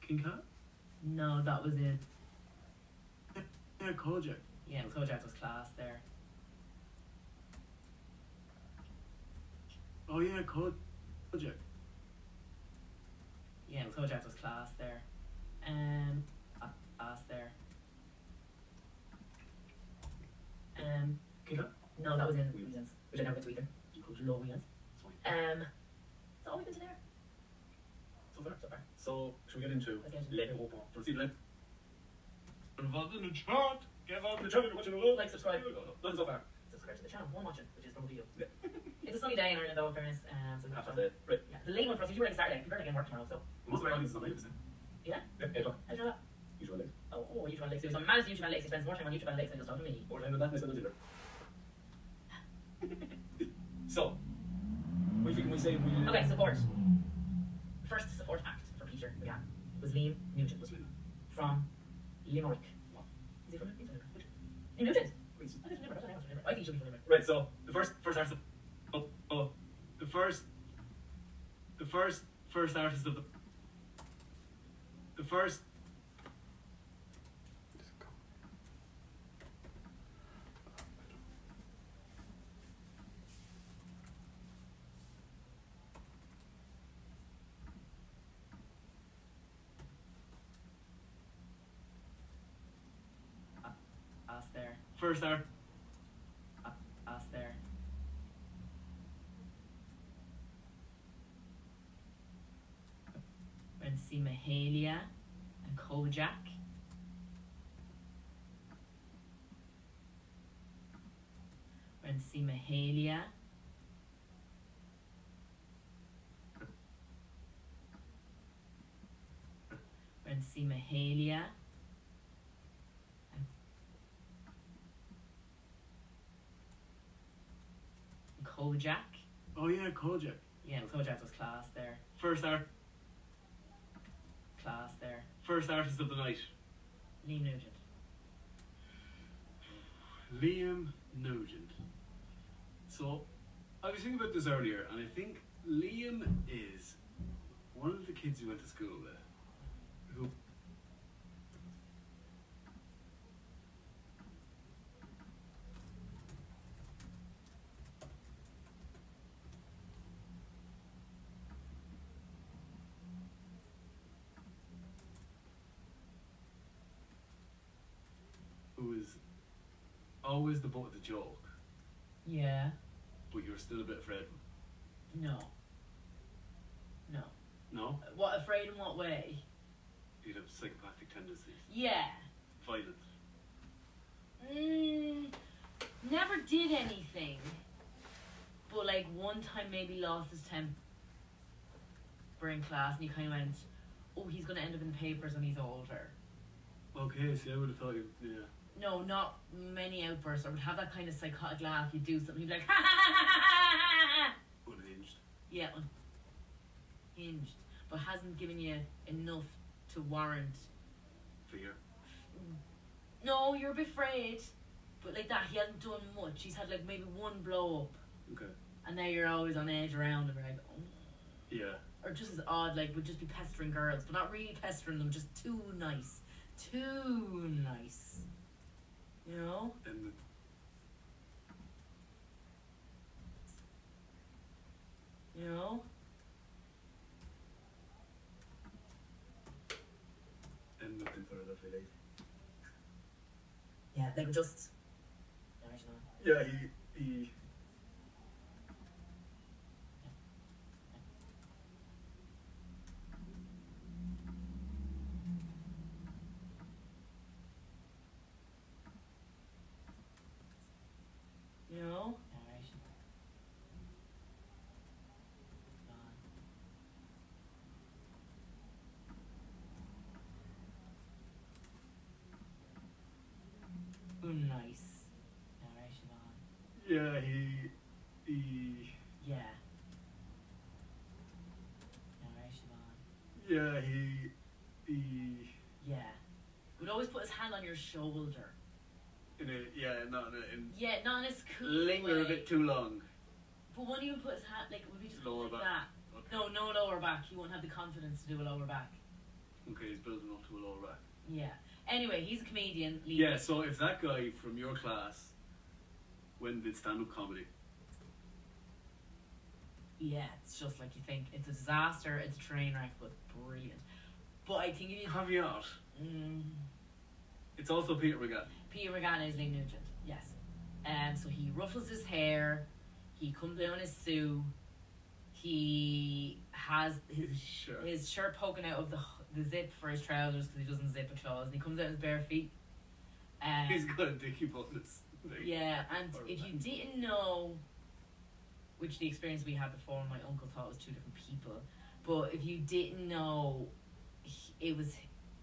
King Cat? No, that was it. Yeah, Kojak. Yeah, Kojak was class there. Oh yeah, Kojak. Yeah, Kojak was class there. Class there. King Cat? No, that was in Wheels. Wheels, which I never went to either. Love Wheels. It's fine. So all we've been to there So far. so far. So, should we get into Let's get into Les it. Pompons? Do you see Les? Involved in the chart. Give up The channel you're watching alone. Like, subscribe. Nothing so far. Subscribe to the channel. One watching, which is probably you. Yeah. It's a sunny day in Ireland though, in fairness. So Half of the, right. yeah, it's a late one for us. Usually we're like Saturday. We're like in work tomorrow, so Most of our audience is on live, isn't it? yeah. Yeah, 8 o'clock. How'd you know that? Usual late. Oh, YouTube analytics. So I'm managing YouTube analytics. He spends more time on YouTube analytics than he does talking to me. More time than that, I spend on Tinder. So, we say we... Okay, support. First support act for Peter McGann was Liam Nugent What's it? from Limerick. Is he from Limerick? Liam Nugent. I think he's from Limerick. I think he should be from Limerick. Right, so, the first artist... The first artist of the first Ask there. first art Ask there. Went to see Mahalia and Kojak. Went to see Mahalia. Went to see Mahalia. And Kojak. Oh yeah, Kojak. Yeah, Kojak was class there. First artist of the night. Liam Nugent. Liam Nugent. So, I was thinking about this earlier, and I think Liam is one of the kids who went to school with, who was always the butt of the joke, Yeah. but you're still a bit afraid of him. No. No. No? What, afraid in what way? You'd have psychopathic tendencies. Yeah. Violent. Never did anything. But like one time maybe lost his temper in class and you kind of went, oh, he's going to end up in the papers when he's older. Okay, see, I would have thought you, yeah. No, not many outbursts. I would have that kind of psychotic laugh. You'd do something, you'd be like, ha ha ha ha ha ha. Unhinged. Yeah, unhinged. But hasn't given you enough to warrant. Fear. No, you're a bit afraid. But like that, he hasn't done much. He's had like maybe one blow up. Okay. And now you're always on edge around him. You're like, oh. Yeah. Or just as odd, like, would just be pestering girls. But not really pestering them, just too nice. Too nice. You know? And You know? and nothing for a lovely lady. Yeah, like just. No, actually not. Yeah, he You know? Narration. Nice. Narration on. yeah, he Yeah. Narration on. yeah, he Yeah. Would always put his hand on your shoulder. in a not in Yeah, not in a cool linger way. a bit too long. But wouldn't even put his hand, like, would he just Lower go like back. that? Okay. No, no lower back. He won't have the confidence to do a lower back. Okay, he's building up to a lower back. Yeah. Anyway, he's a comedian. Yeah, so if that guy from your class went and did stand-up comedy, Yeah, it's just like you think. It's a disaster. It's a train wreck, but brilliant. But I think if you... caveat, it's also Peter McGann. Peter McGann is Liam Nugent, yes. So he ruffles his hair, he comes down his suit, he has his shirt poking out of the zip for his trousers because he doesn't zip a clothes, and he comes out in his bare feet. He's got a dicky bonus. Yeah, and if you didn't know, which the experience we had before, my uncle thought it was two different people, but if you didn't know, it was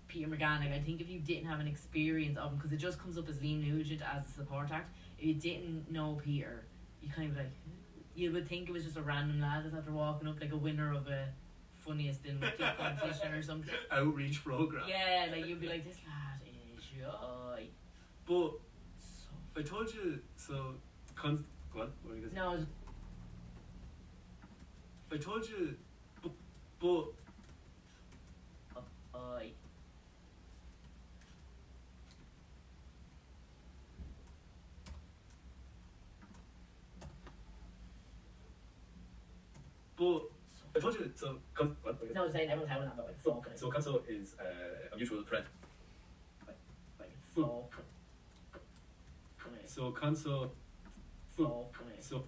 Peter McGann. Like, I think if you didn't have an experience of him, because it just comes up as Liam Nugent as a support act, if you didn't know Peter, you kind of like, you would think it was just a random lad that's after walking up like a winner of a funniest in clip competition or something. Outreach program. Yeah, like you'd be like, this lad is shy. But So I told you so. Go on. What are you gonna say? no, it's- I told you, but I told you so. What are you gonna no, it's saying everyone's having that, but like, so So Conso is a mutual friend. like so funny. So Conso. So funny.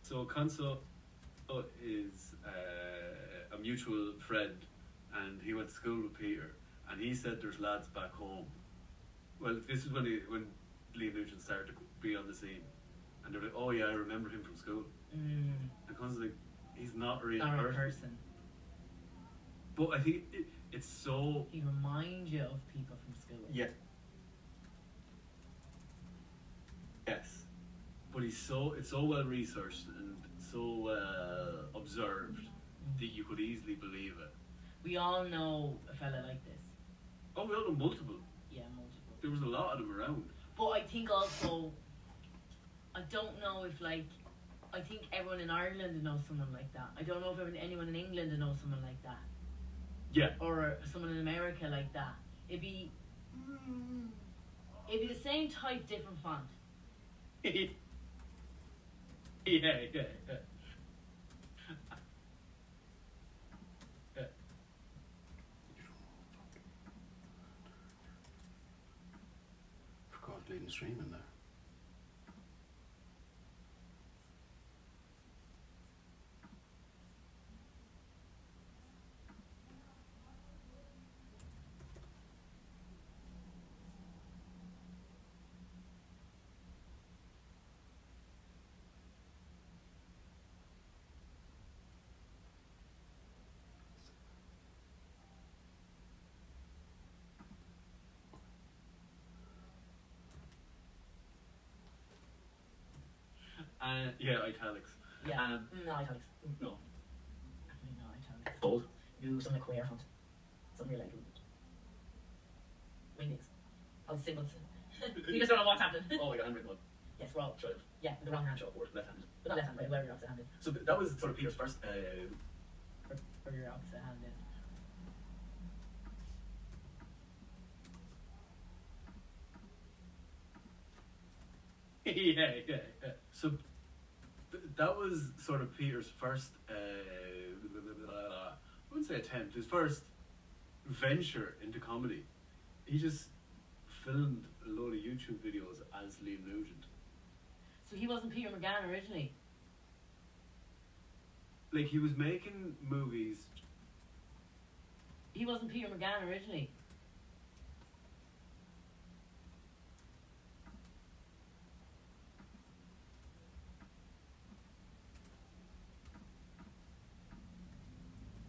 So Conso is a mutual friend, and he went to school with Peter, and he said there's lads back home. Well, this is when Liam Nugent started to be on the scene, and they're like, "Oh yeah, I remember him from school." And Conso's like, "He's not a real Not a person." person. But I think it's so. He reminds you of people from school. Yeah. Yes. But it's so well researched and so well observed that you could easily believe it. We all know a fella like this. Oh, we all know multiple. Yeah, multiple. There was a lot of them around. But I think also, I don't know if like, I think everyone in Ireland would know someone like that. I don't know if anyone in England would know someone like that. Yeah. Or someone in America like that. It'd be the same type, different font. yeah. bleeding stream in there. Yeah, italics. Yeah. No italics. No. Definitely no italics. Bold. Do something like queer font. Something like wingdings. Oh, symbols. You just don't know what's happening. Oh my god, handwritten one. Yes, we're all. Child. Yeah, the wrong hand. Chalkboard, left-handed. But not left hand, but wherever your opposite hand is. So that was sort of Peter's first. Where your opposite hand is. yeah. So that was sort of Peter's first, I wouldn't say attempt, his first venture into comedy. He just filmed a load of YouTube videos as Liam Nugent. So he wasn't Peter McGann originally. Like, he was making movies. He wasn't Peter McGann originally.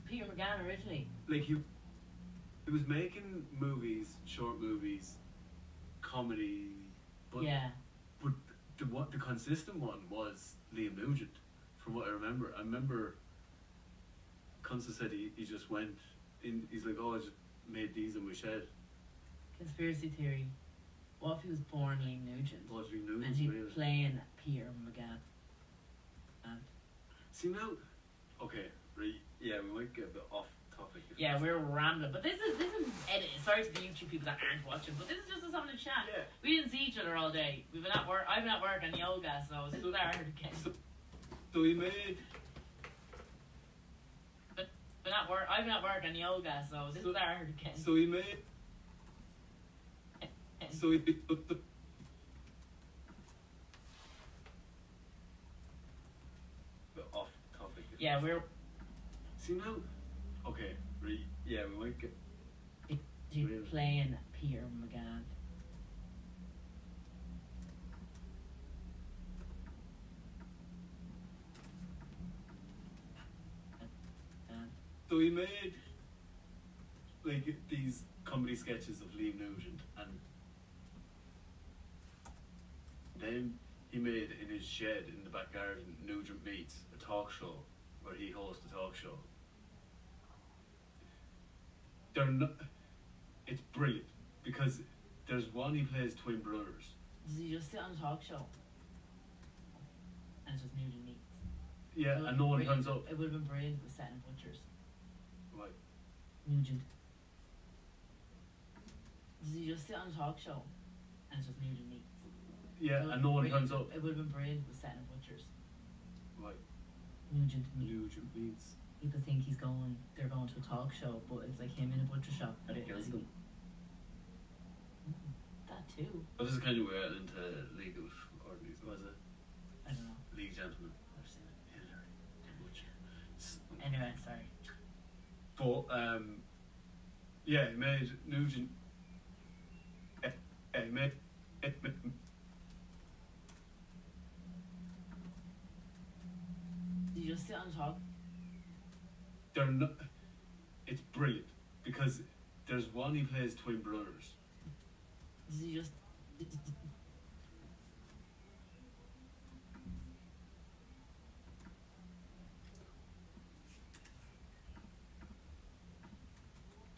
Peter McGann originally. Like, he was making movies, short movies, comedy, but Yeah. but the consistent one was Liam Nugent, from what I remember. I remember Kunze said he just went in, he's like, oh, I just made these in my shed. Conspiracy theory. What if he was born Liam Nugent? Oh, Liam And Nugent, he's really. playing Peter McGann. And See now, okay, right, yeah, we might get a bit off topic. yeah, we're rambling. But this is edited. Sorry to the YouTube people that aren't watching, but this is just us having a chat. Yeah. We didn't see each other all day. We've been at work. I've been at work and yoga, so this is our again. So he made. Been at work. I've been at work and yoga, so this is our again. So he made. So he put the. Bit off topic. Yeah, we're See now, okay, right, yeah, we might get. Really? playing Peter McGann. And So he made like these comedy sketches of Liam Nugent, and then he made in his shed in the back garden Nugent Meets, a talk show where he hosts a talk show. They're not. It's brilliant because there's one he plays twin brothers. does he just sit on a talk show? And it's just Nugent meets. Yeah, It and no one would've been turns up. It would have been brilliant if it was set in Butchers. Like, Nugent. Does he just sit on a talk show? And it's just Nugent meets. yeah, and no one turns up. It would have been brilliant if it was set in Butchers. Like, Nugent meets. Nugent Meets. People think they're going to a talk show, but it's like him in a butcher shop. And it kills them. That too. But this is kind of where I into League of Ordinaries, was it? I don't know. League Gentlemen. I've seen it. Hitler. Anyway, sorry. But yeah, he made Nugent. He made. Did you just sit on talk? They're not. It's brilliant because there's one he plays twin brothers. Did you just?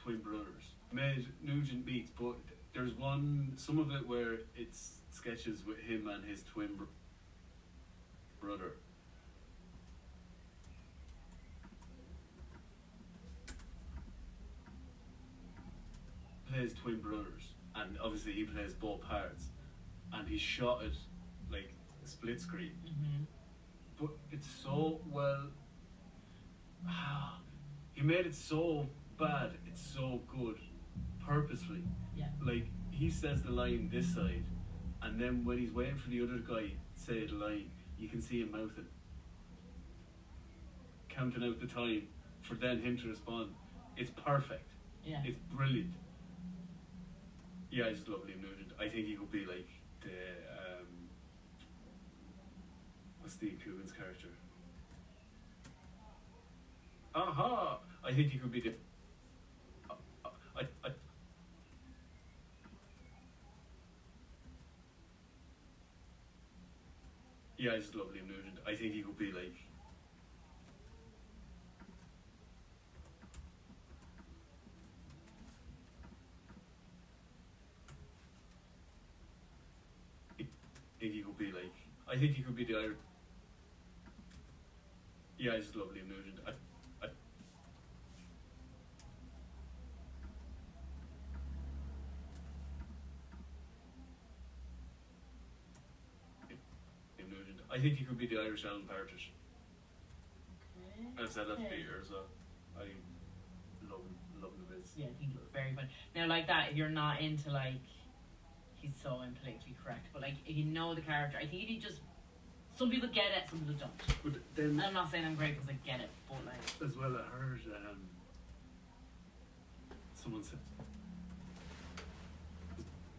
Twin brothers. Made Nugent Beats, but there's some of it where it's sketches with him and his twin brother. Plays twin brothers, and obviously he plays both parts, and he shot it like split screen. Mm-hmm. But it's so well. He made it so bad, it's so good, purposely. Yeah. Like, he says the line this side, and then when he's waiting for the other guy to say the line, you can see him mouthing, counting out the time for then him to respond. It's perfect. Yeah. It's brilliant. Yeah, I just love Liam Nugent. I think he could be like the what's Steve Coogan's character? Aha! I think he could be the. Yeah, I just love Liam Nugent. I think he could be like. I think he could be the Irish. Yeah, I just love Liam Nugent. I think he could be the Irish Alan Partridge. Okay. I've said that for years, so I love him a bit. Yeah, I think it's very fun. Now, like that, if you're not into like, he's so politically correct, but like, if you know the character, I think if you just, some people get it, some people don't. But then, I'm not saying I'm great because I get it, but like, as well, I heard someone said.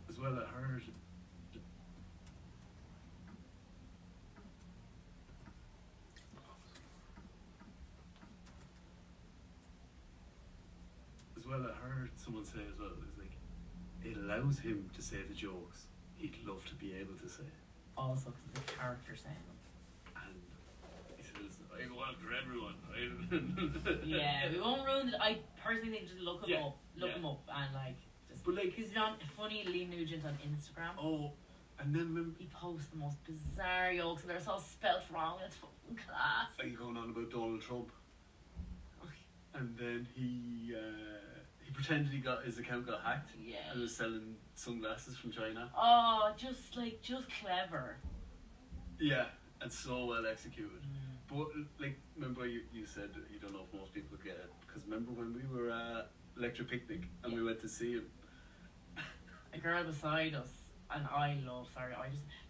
As well, I heard. As well, I heard someone say as well, it's like, it allows him to say the jokes he'd love to be able to say. also because the character saying them. And he says, I go after everyone. Yeah, we won't ruin it. I personally think just look him up. Look yeah. him up and like, just. But like, he's on funny Liam Nugent on Instagram. oh, and then remember, He posts the most bizarre jokes and they're so spelt wrong. It's fucking class. are you going on about Donald Trump? And then he pretended his account got hacked. Yeah. And was selling sunglasses from China. Oh, just clever. Yeah, and so well executed. Mm. But like, remember you said that you don't know if most people get it, because remember when we were at Electric Picnic and we went to see him. A girl beside us, and I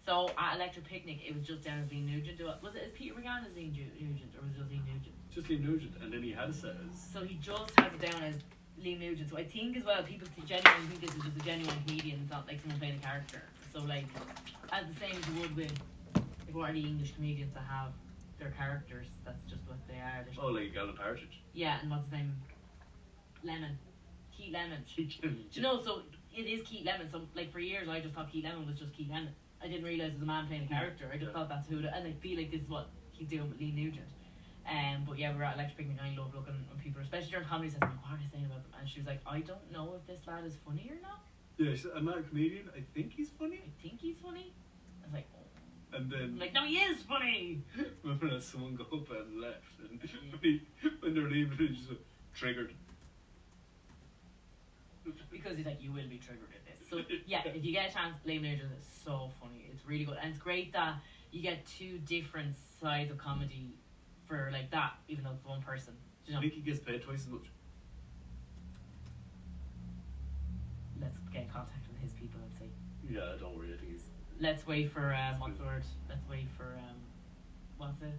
so at Electric Picnic it was just down as Liam Nugent. Was it as Peter McGann as Liam Nugent, or was it just Liam Nugent? Just Liam Nugent, and then he had says. So he just has it down as Liam Nugent. So I think as well people genuinely think this is just a genuine comedian. It's not like someone playing a character. So like, as the same as you would with if we're any English comedians that have their characters, that's just what they are. Oh, like Alan Partridge. Yeah, and what's his name? Keith Lemon. Do you know? So it is Keith Lemon. So like for years I just thought Keith Lemon was just Keith Lemon. I didn't realise it was a man playing a character. I just thought that's who. And I feel like this is what he's doing with Liam Nugent. But yeah, we were at Electric Picnic and I love looking at people, especially during comedy sessions. Like, what are they saying about them? And she was like, I don't know if this lad is funny or not. Yeah, I'm not a comedian. I think he's funny. I think he's funny. I was like, oh. And then, I'm like, no, he is funny. remember that someone go up and left, and when they're leaving, they just triggered. Because he's like, you will be triggered at this. So yeah, if you get a chance, Liam Nugent is so funny. It's really good, and it's great that you get two different sides of comedy for like that, even though it's one person. Do you know? I think he gets paid twice as much. Let's get in contact with his people and see. Yeah, don't worry. I think he's. Let's wait for what's the word? Let's wait for what's it?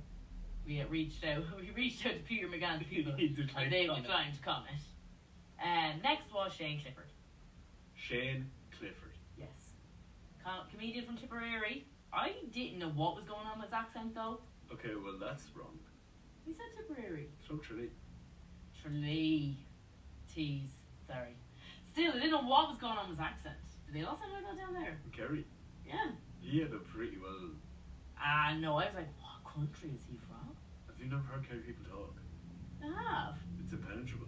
We reached out. We reached out to Peter McGann's people, He declined and they comment. declined to comment. Next was Shane Clifford. Shane Clifford. Yes, comedian from Tipperary. I didn't know what was going on with his accent though. Okay, well that's wrong. He said Tipperary. So Tralee. Tralee. Tease. Sorry. Still, I didn't know what was going on with his accent. Did they all sound like that down there? Kerry. Yeah. He had a pretty well. No, I was like, what country is he from? Have you never heard Kerry people talk? I have. It's impenetrable.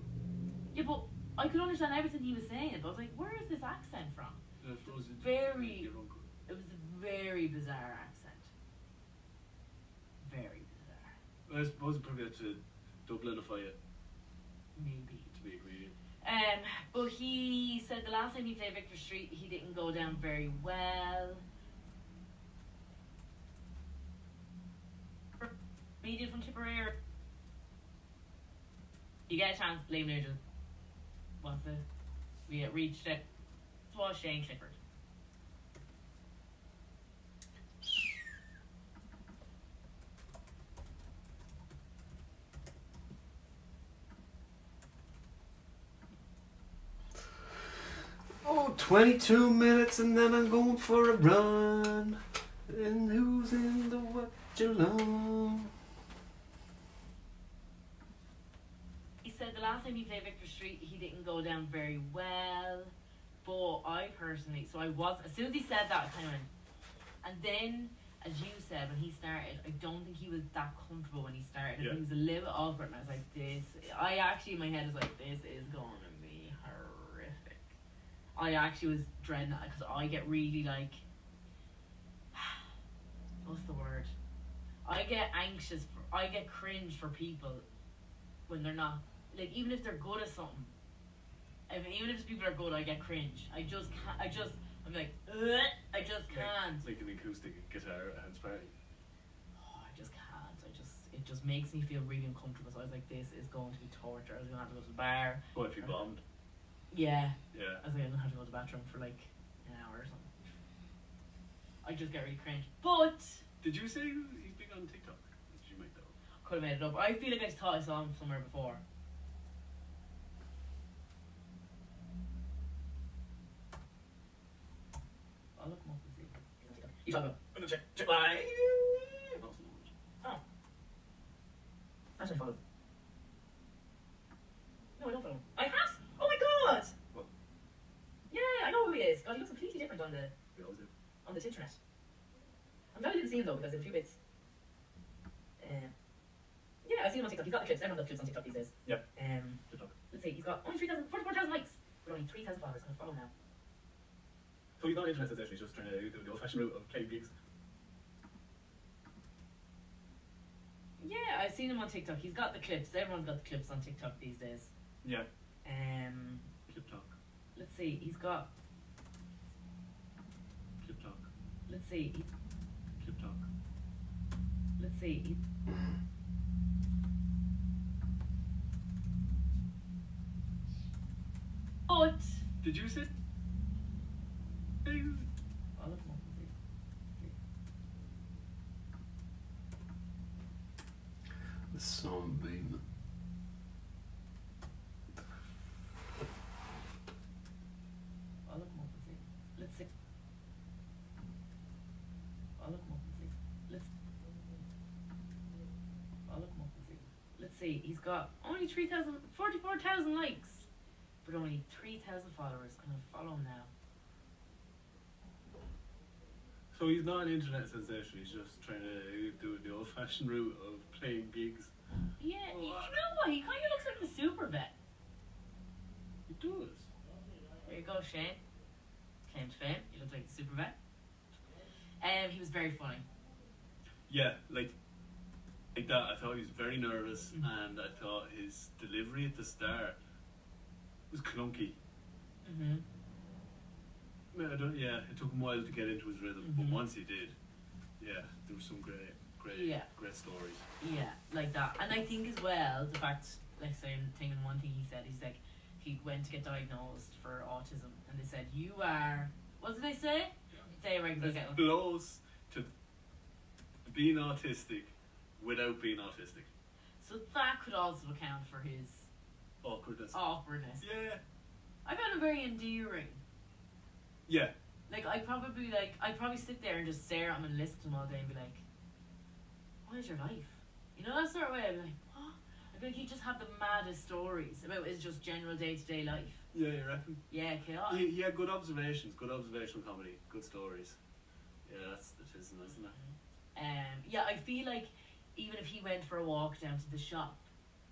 Yeah, but I could understand everything he was saying, but I was like, where is this accent from? And I suppose it's Very- your uncle. It was a very bizarre accent. Very bizarre. I suppose you probably had to Dublinify it Maybe. to be a comedian. But he said the last time he played Vicar Street, he didn't go down very well. Comedian from Tipperary. You get a chance, Liam Nugent. What's it? We reached it. It was Shane Clifford. 22 minutes and then I'm going for a run. And who's in the watch alone? He said the last time he played Vicar Street, he didn't go down very well. But I personally, so I was, as soon as he said that, I kind of went. And then, as you said, when he started, I don't think he was that comfortable when he started. I think he was a little bit awkward, and I was like, I actually, in my head, was like, this is going to be horrific. I actually was dreading that, because I get really, like, what's the word? I get anxious, I get cringe for people when they're not, like, even if they're good at something. I mean, even if people are good, I get cringe. I just can't, I'm like, I just can't. Like an acoustic guitar at Hans Party. Oh, I just can't. It just makes me feel really uncomfortable. So I was like, this is going to be torture. I was going to have to go to the bar. What if you bombed? Yeah. Yeah. I was like, I'm going to have to go to the bathroom for like an hour or something. I just get really cringe. But Did you say he's big on TikTok? Did you make that up? could have made it up. I feel like I thought I saw him somewhere before. I'll look him up and see. You talk about. I'm gonna check my. Oh. Actually, follow. No, I don't follow him. I have. Oh my god! What? Yeah, I know who he is. God, he looks completely different on the We always do. internet. I'm glad I didn't see him though, because there's a few bits. Yeah, I've seen him on TikTok. He's got the clips. Everyone does clips on TikTok these days. Yep. TikTok. Let's see. He's got only 44,000 likes, but only 3,000 followers. I'm gonna follow him now. So he's not internet sensation, he's just trying to do the old-fashioned route of playing gigs. Yeah, I've seen him on TikTok. He's got the clips. Everyone's got the clips on TikTok these days. Yeah. Clip talk. Let's see. He's got. Clip talk. Let's see. Clip talk. Let's see. But Did you say? I'll look him up and see. The sunbeam. I'll look him up and see. Let's see. I'll look him up and see. I'll look him up and see. Let's see. He's got only 44,000 likes, but only 3,000 followers. I'm gonna follow him now. So he's not an internet sensation. He's just trying to do the old-fashioned route of playing gigs. Yeah, you know what? He kind of looks like the super vet. He does. There you go, Shane. Claim to fame. You look like the super vet. He was very funny. Yeah, like that. I thought he was very nervous, and I thought his delivery at the start was clunky. Mm-hmm. Yeah, it took him a while to get into his rhythm, but once he did, yeah, there was some great stories. Yeah, like that. And I think as well, the fact, like, saying thinking one thing he said, he's like, he went to get diagnosed for autism, and they said, you are, what did they say? Say right, As close to being autistic without being autistic. So that could also account for his Awkwardness. Yeah. I found him very endearing. Yeah. Like, I'd probably sit there and just stare at him and listen to him all day and be like, what is your life? You know, that sort of way. I'd be like, what? I'd be like, he'd just have the maddest stories about his just general day-to-day life. Yeah, you reckon? Yeah, chaos. He had good observations, good observational comedy, good stories. Yeah, it is, isn't it? Yeah, I feel like even if he went for a walk down to the shop,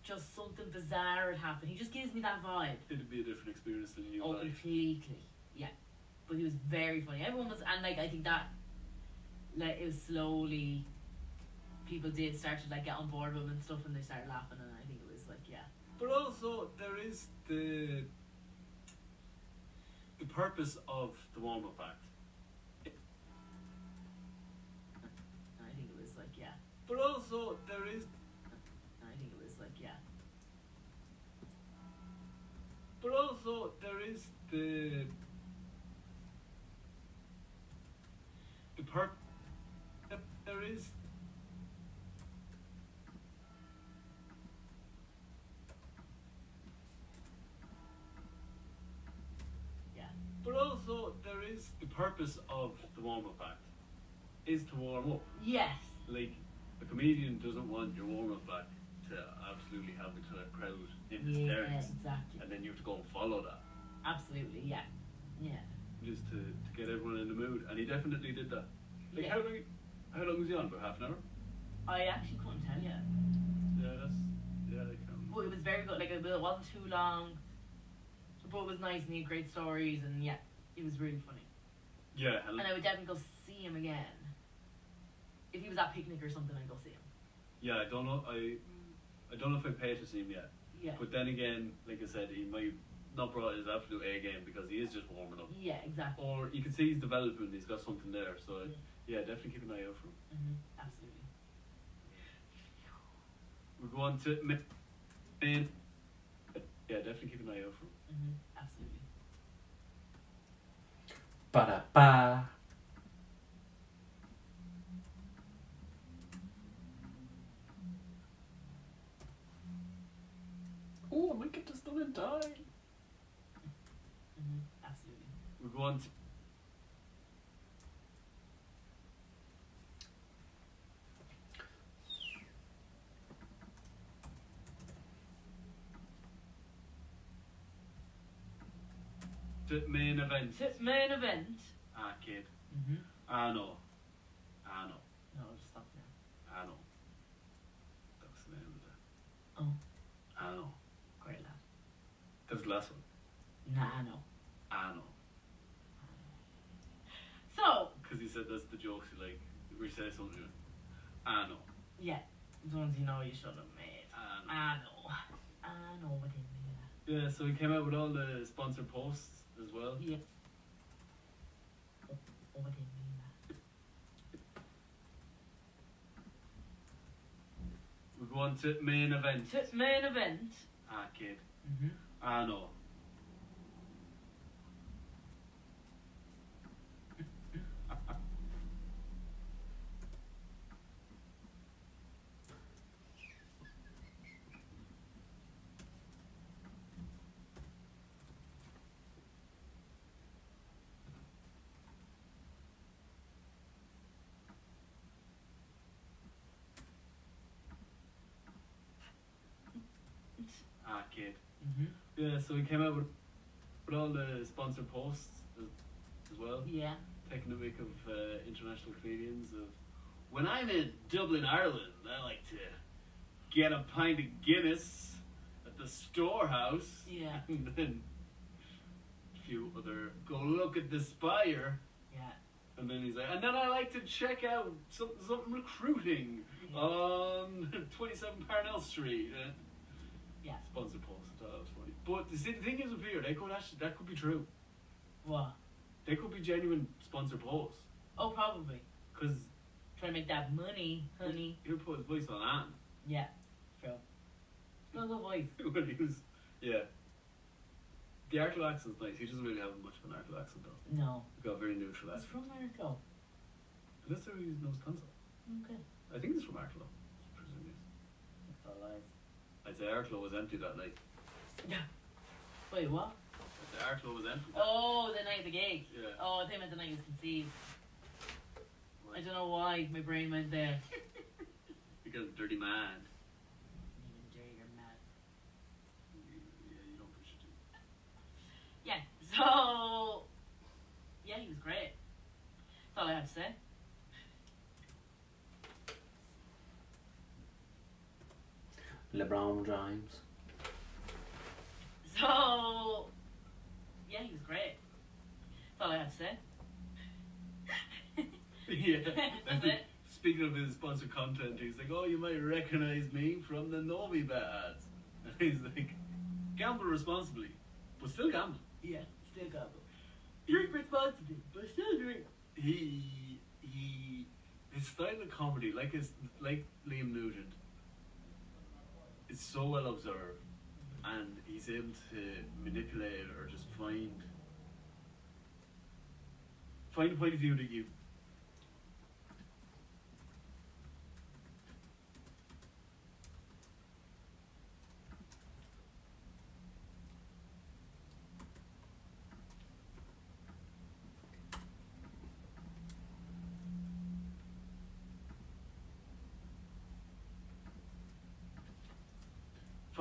just something bizarre would happen. He just gives me that vibe. It'd be a different experience than you Oh, like. completely. Yeah. But he was very funny. Everyone was, and like, I think that, like, it was slowly, people did start to like get on board with him and stuff, and they started laughing, and I think it was like, yeah. But also, there is the purpose of the warm-up act. And I think it was like, yeah. But also, there is. And I think it was like, yeah. But also, there is the there is. Yeah. But also, purpose of the warm-up act is to warm up. Yes. Like, a comedian doesn't want your warm-up act to absolutely have the crowd in hysterics, exactly. and then you have to go and follow that. Absolutely, yeah. Yeah. Just to get everyone in the mood, and he definitely did that. Like, Yeah. how long was he on? About half an hour? I actually couldn't tell you. Yeah, I can. But it was very good. Like, it wasn't too long. But it was nice, and he had great stories, and yeah, it was really funny. Yeah, And I would definitely go see him again. If he was at picnic or something, I'd go see him. yeah. I don't know. I don't know if I pay to see him yet. Yeah. But then again, like I said, he might not brought his absolute A game because he is just warming up. Yeah, exactly. Or you can see he's developing. He's got something there. So yeah, definitely keep an eye out for him. Absolutely. We go on to main. Yeah, definitely keep an eye out for him. Absolutely. Ba-da-ba. Oh, I might get this done in time. Absolutely. We go on to main event. Main event. Ah, kid. No, I know. just stop now. I know. That was the name of it. Oh, I know. great lad. That was the last one. Nah, no. I know. So, Because he said that's the jokes he like. We say something. I know. yeah, the ones you know you should have made. I know. I know what they mean. Yeah, so he came out with all the sponsored posts as well. Yeah. What they mean. We go on to main event. Main event. Ah, kid. I know. Ah, kid. Yeah, so he came out with all the sponsored posts as well. Yeah. Taking the mick of international comedians of when I'm in Dublin, Ireland, I like to get a pint of Guinness at the storehouse. Yeah. And then a few other go look at the spire. Yeah. And then he's like, and then I like to check out something recruiting on 27 Parnell Street. Yeah. Sponsored post. I thought that was funny. But the thing is with Peter, that could be true. What? They could be genuine sponsored posts. Oh, probably. Because Trying to make that money, honey. he'll put his voice on Anne. Yeah. True. No good voice. When he was, yeah. The Arklow accent's nice. He doesn't really have much of an Arklow accent though. No. He's got a very neutral It's accent. from America. Unless he knows Wisconsin. Okay. I think it's from Arklow. Presume yes. That's all lies. I'd say Arklow was empty that night. Yeah. Wait, what? I'd say Arklow was empty. Oh, the night of the gig. Yeah. Oh, I think meant the night he was conceived. I don't know why my brain went there. Because dirty man. Even dirtier mad. Yeah, you don't push it. Yeah. So. Yeah, he was great. That's all I have to say. LeBron James. So. Yeah, he was great. That's all I have to say. Yeah. That's it. Speaking of his sponsored content, he's like, oh, you might recognize me from the Novi Bet ads. And he's like, gamble responsibly, but still gamble. Yeah, still got them. Drink responsibly, but still drink. His style of comedy, like Liam Nugent, is so well observed, and he's able to manipulate it or just find a point of view that you.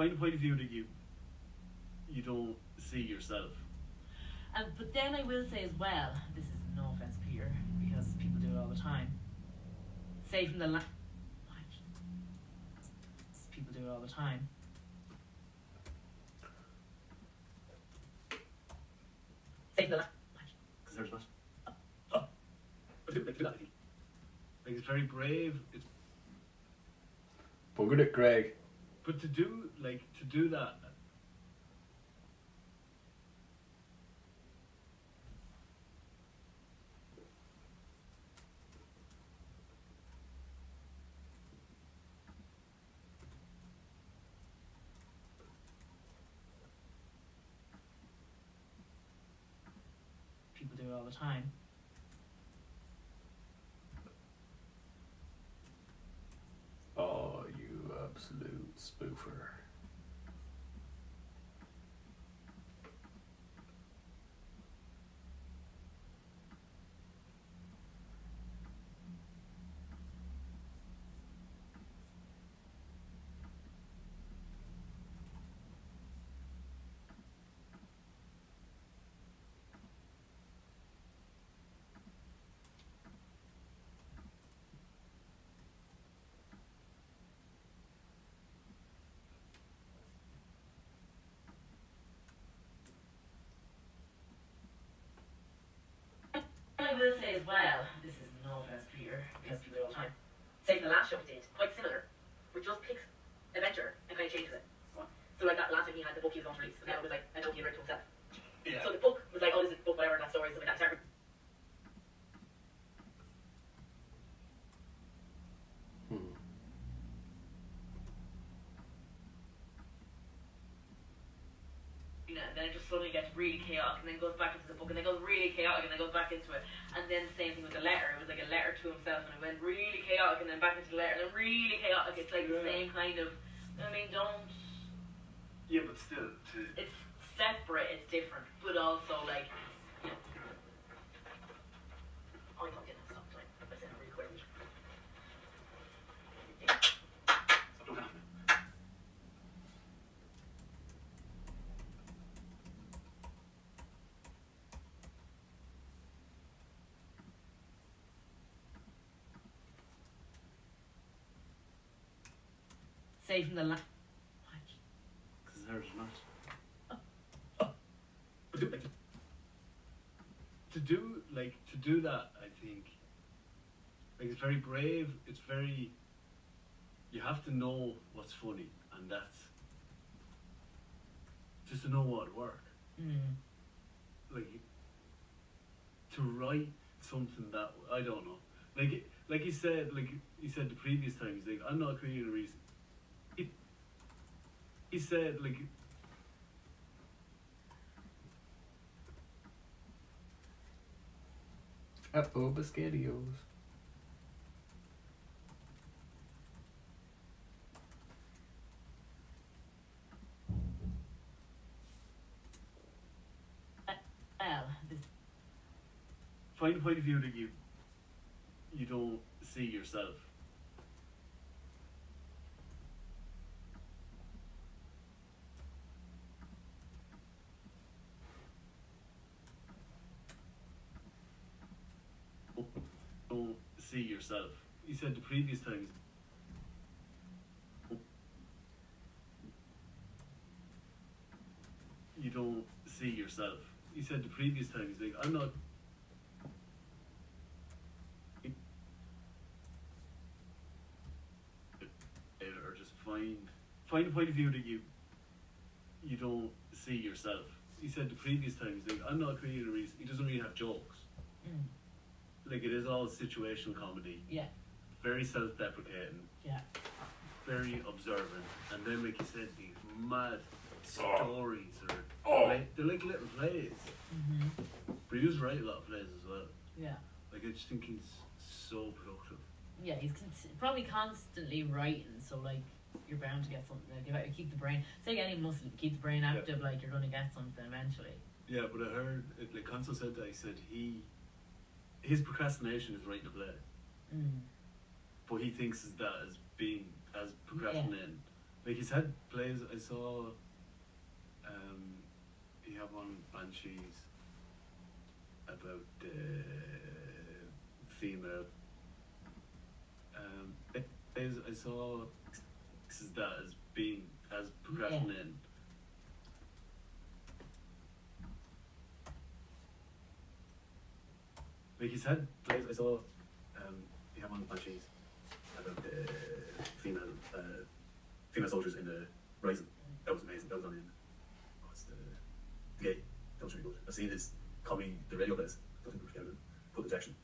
find a point of view that you don't see yourself. But then I will say as well, this is no offense, Peter, because people do it all the time. Say from the people do it all the time. Say from the Because there's not. Like it's very brave. It's Buggered it, Greg. but to do that. People do it all the time. Oh, you absolute spoofer. I will say as well, this is no offense, Peter, because people do it all the time. Say from the last show we did, quite similar, which just picks adventure and kind of changes it. So like that last time he had the book he was going to release, and now it was like a note he had written to himself. Yeah. So the book was like, oh, this is a book, whatever, and that story, something like that. And then it just suddenly gets really chaotic, and then goes back into the book, and then goes really chaotic, and then goes back into it. And then the same thing with the letter. It was like a letter to himself, and it went really chaotic, and then back into the letter, and then really chaotic. It's like the same kind of. I mean, don't. Yeah, but still. It's separate. It's different, but also like. You know, oh, I'm not getting stop time. I said it really quick. Say from the last. Because there's not. To do that, I think. Like it's very brave. It's very. You have to know what's funny, and that's just to know what would work. Like to write something that I don't know. Like he said the previous time. He's like, I'm not creating a reason. He said like. Uh-oh, Biscottios. Well, this. Find a point of view that you don't see yourself. Don't see yourself. He said the previous times. You don't see yourself. He said the previous time. He's like, I'm not. Or just find a point of view that you don't see yourself. He said the previous time. He's like, I'm not creating a reason. He doesn't really have jokes. Like it is all situational comedy. Yeah. Very self-deprecating. Yeah. Very observant, and then like you said, these mad stories they're like little plays. But he does write a lot of plays as well. Yeah. Like I just think he's so productive. Yeah, he's probably constantly writing, so like you're bound to get something. Like, if you keep the brain, say any muscle, keep the brain active, like you're going to get something eventually. Yeah, but I heard like Consul said that. He said his procrastination is writing a play, but he thinks as procrastinating, Like he's had plays. I saw. He had one Banshees about female. Plays I saw. This is that as being as progression in. Like he's had plays. I saw. He had one Banshees about female soldiers in the Rising. That was amazing. That was on in what's the gay. That was really good. I've seen his comedy, the radio plays. I don't think we're together. Full injection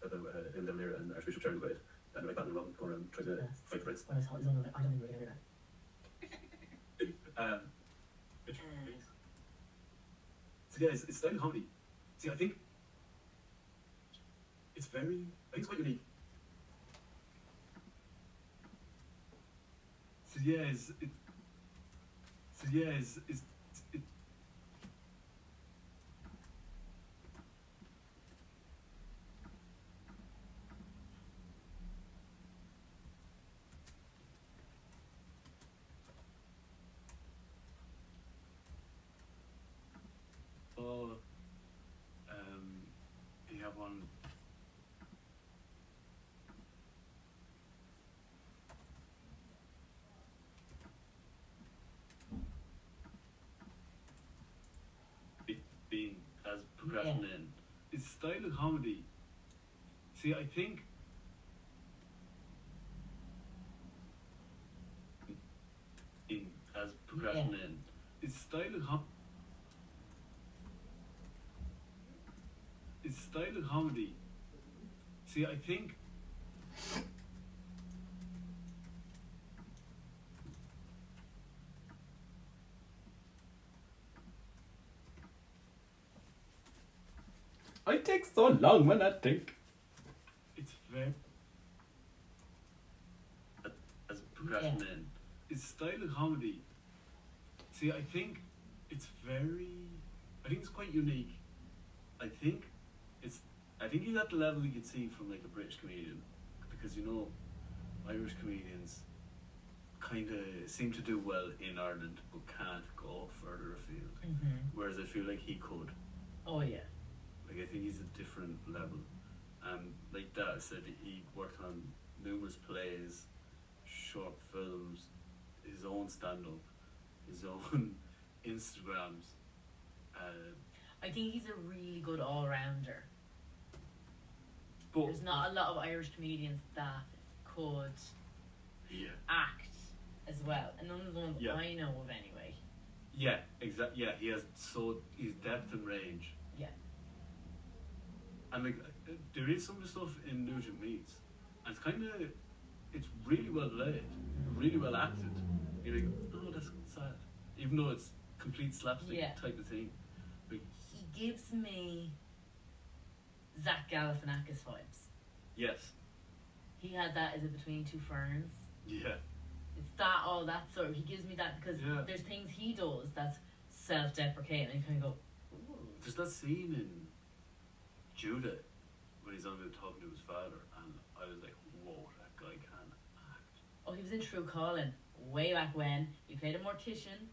about him down there and Archbishop Sharon the Great and like Batman and Robin going around trying to fight the prince. When I saw his own, I don't think we're together. So yeah, it's style comedy. See, I think it's very. I think it's quite unique. So yeah, he had one. Being as progression in. It's style of comedy. See, I think in as progression in. It's style of It's style of comedy. See, I think I take so long when I think. it's very as progression in. It's style of comedy. See, I think it's quite unique. I think he's at the level you'd see from like a British comedian, because you know, Irish comedians kind of seem to do well in Ireland but can't go further afield. Whereas I feel like he could. Oh yeah. Like I think he's a different level. Like Dad said, he worked on numerous plays, short films, his own stand-up, his own Instagrams. I think he's a really good all-rounder. But There's not a lot of Irish comedians that could act as well, and none of the ones I know of anyway. Yeah, exactly. Yeah, he's depth and range. Yeah. And like, there is some of the stuff in Nugent Meats, and it's really well laid, really well acted. You're like, oh, that's sad, even though it's complete slapstick type of thing. Like, he gives me Zach Galifianakis vibes. yes, He had that as a Between Two Ferns. yeah, It's that sort of, he gives me that because there's things he does that's self-deprecating, and you kind of go, ooh. there's that scene in Judah when he's on there talking to his father, and I was like, whoa, that guy can act. Oh, he was in True Calling way back when. He played a mortician.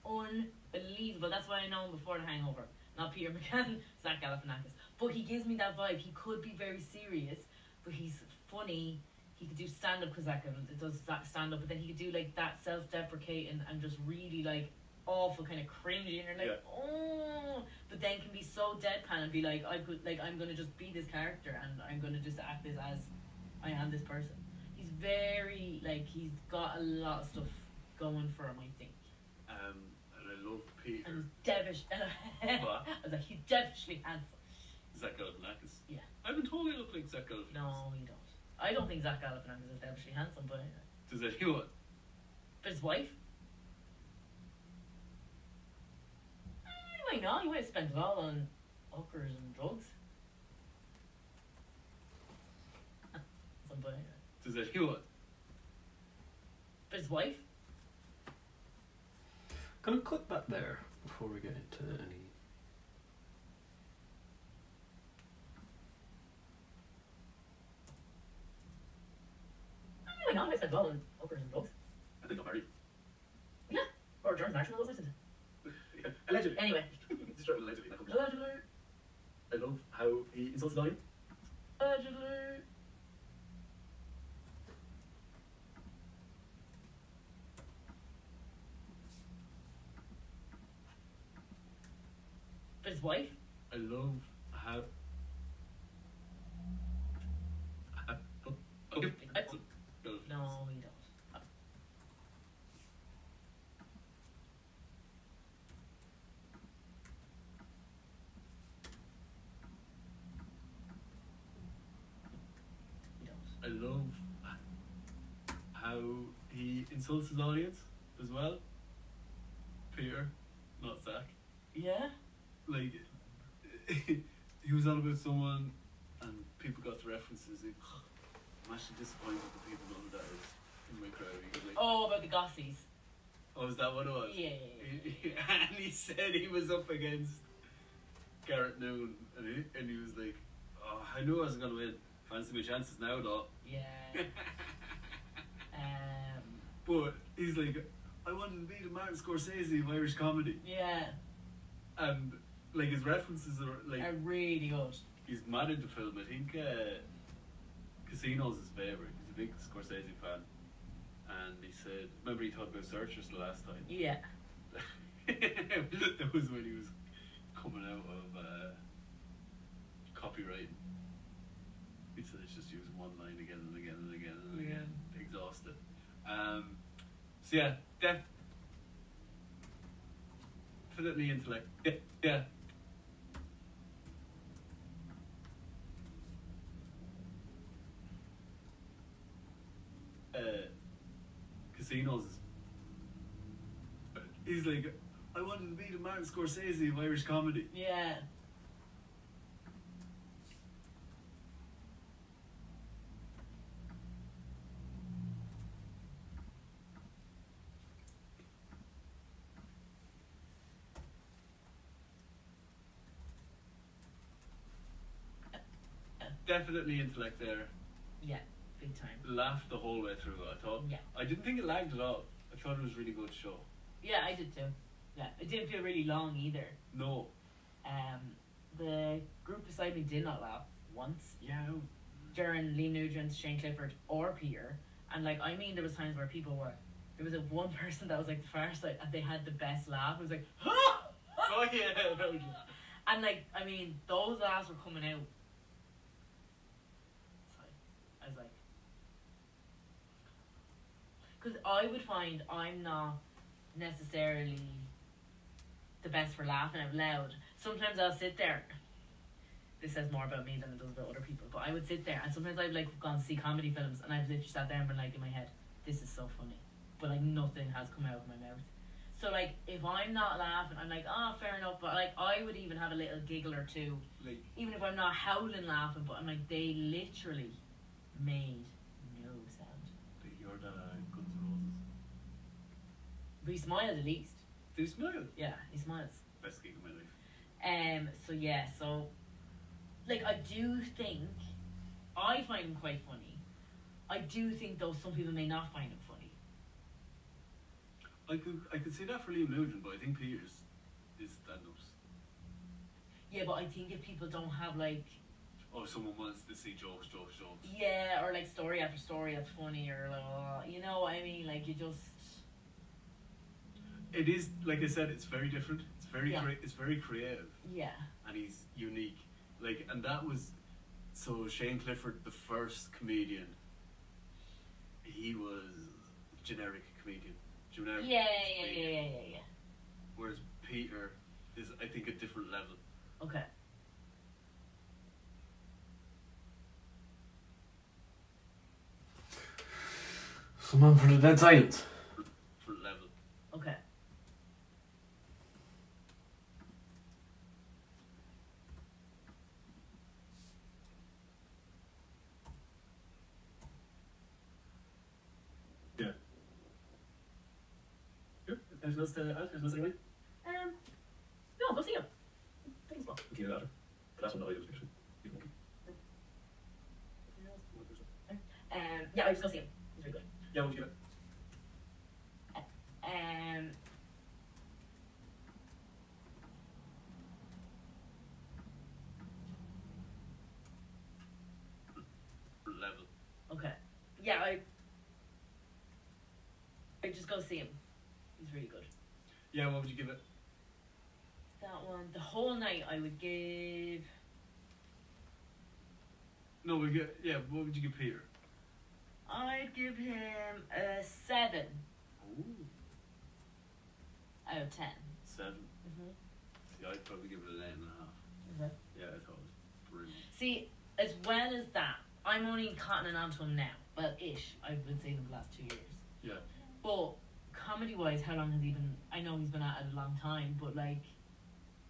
Unbelievable. That's why I know him before The Hangover. Not Peter McGann, Zach Galifianakis. But he gives me that vibe. He could be very serious, but he's funny. He could do stand-up because Zach does stand-up, but then he could do like that self-deprecating and just really like awful kind of cringy, and you're like, oh, but then can be so deadpan and be like, I'm gonna just be this character and I'm gonna just act this as I am this person. He's very like, he's got a lot of stuff going for him, I think. And I love Peter. And he's devilish. What? I was like, he's devilishly handsome. Zach Galifianakis. Yeah. I've been told I look like Zach Galifianakis. No, you don't. I don't think Zach Galifianakis is devilishly handsome, but Does anyone? but his wife. He might not. He might have spent it all on hookers and drugs. Somebody. Does anyone? But his wife. Gonna cut that there before we get into any. He might not have spent it all on hookers and drugs. I think I'm married. or John's National those listened. Yeah. Allegedly. Anyway. Just trying allegedly. That comes. Allegedly. I love how he insults his audience. Allegedly. His wife? I love how. Okay. No, we don't. We don't. I love how he insults his audience as well. Peter, not Zach. Yeah? Like, he was on about someone and people got the references. I'm actually disappointed that people know who that is in my crowd. He was like, Oh, about the Gossies. oh, is that what it was? Yeah. And he said he was up against Garrett Noon, and he was like, oh, I knew I was going to win. Fancy my chances now, though. Yeah. But he's like, I wanted to be the Martin Scorsese of Irish comedy. Yeah. And, like, his references are, like... Are really good. He's mad into film. I think Casino's his favourite. He's a big Scorsese fan. And he said, remember he talked about Searchers the last time? Yeah. That was when he was coming out of copywriting. He said it's just using one line again and again and again and again. Exhausted. So yeah, definitely intellect. Yeah. Casinos. He's like, I wanted to be the Martin Scorsese of Irish comedy. Yeah. Definitely intellect there. Yeah. Big time. Laughed the whole way through. I thought. Yeah. I didn't think it lagged at all. I thought it was a really good show. Yeah, I did too. Yeah. It didn't feel really long either. No. The group beside me did not laugh once Yeah. No. during Liam Nugent, Shane Clifford, or Peter. And like, I mean, there was times where people were. There was one person that was like the far side, and they had the best laugh. It was like, Oh yeah. and like, I mean, those laughs were coming out. So I was like, because I would find I'm not necessarily the best for laughing out loud. Sometimes I'll sit there. This says more about me than it does about other people. But I would sit there, and sometimes I've like gone to see comedy films, and I've literally sat there and been like in my head, "This is so funny," but like nothing has come out of my mouth. So like, if I'm not laughing, I'm like, "Oh, fair enough." But like, I would even have a little giggle or two, Like, even if I'm not howling laughing. But I'm like, they literally made no sound. you heard that Guns N' Roses. But he smiled at least. Did he smile? Yeah, he smiles. Best gig of my life. So yeah, so like, I do think I find him quite funny. I do think though some people may not find him funny. I could say that for Liam Nugent, but I think Peter's is stand-ups. Yeah, but I think if people don't have like, Oh, someone wants to see jokes. yeah, or like story after story that's funny, or like, you know what I mean, like you just, It is, like I said, it's very different. It's very Yeah. it's very creative, yeah, and he's unique. Like, and that was so Shane Clifford, the first comedian. He was generic comedian. Generic. yeah. Whereas Peter is, I think, a different level. Okay. Someone for the dead silence. Different level. Okay. Yeah. Good. Anything else to add? Anything else to say? No, go see him. Take his book. Continue later. The last one that I was actually. Yeah, I just go see him. He's really good. Yeah, what would you give it? yeah, I just go see him. He's really good. Yeah, what would you give it? That one, the whole night, I would give. No, what would you give Peter? I'd give him a 7 Ooh. out of 10. 7. Mm-hmm. See, I'd probably give it an 8.5. Okay. Yeah, I thought it was brilliant. See, as well as that, I'm only cottoning on to him now. Well, ish. I've been seeing him the last 2 years. Yeah. But comedy-wise, how long has he been? I know he's been at it a long time, but like,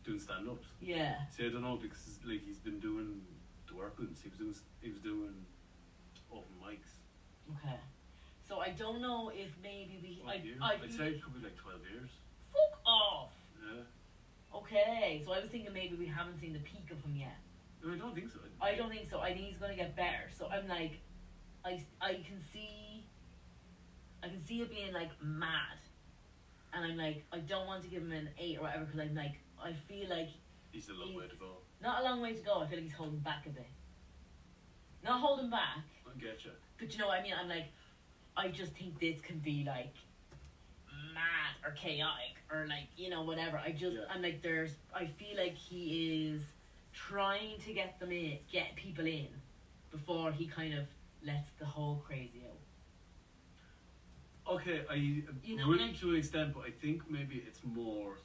Doing stand-ups. yeah. See, I don't know, because like he's been doing the work with us. He was doing open mics. Okay. So I don't know if maybe we. What year? I'd I'd say it could be like 12 years. fuck off. Yeah. Okay, so I was thinking maybe we haven't seen the peak of him yet. No, I don't think so. I don't think so. I think he's gonna get better. So I'm like, I can see it being like mad, and I'm like, I don't want to give him an 8 or whatever because I'm like, I feel like He's a long way to go. not a long way to go. I feel like he's holding back a bit. Not holding back, I get you. but you know what I mean. I'm like, I just think this can be like mad or chaotic or like whatever. I'm like, I feel like he is trying to get people in before he kind of lets the whole crazy out. Okay, I You know, really like- to an extent, but I think maybe it's more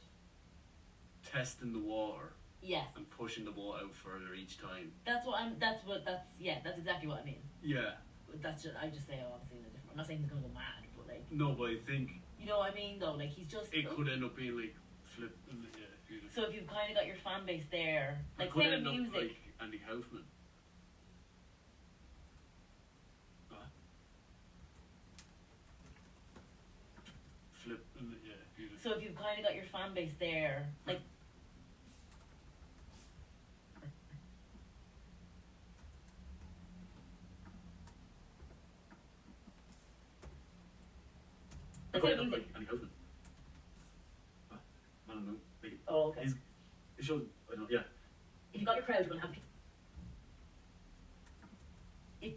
testing the water Yes, and pushing the ball out further each time. that's exactly what I mean. Yeah. I just say, oh, I'm seeing it different. I'm not saying he's gonna go mad, but like, No, but I think you know what I mean though. Like he's just. it could end up being like flip. Yeah. So if you've kind of got your fan base there, It like could same with end up music. like Andy Kaufman. Flip. Yeah. So if you've kind of got your fan base there, like. It Like could same end with up music. like Andy Kaufman. I don't know. Like, Oh, okay. it shows. I don't know. Yeah. If you've got your crowd, you're gonna have. If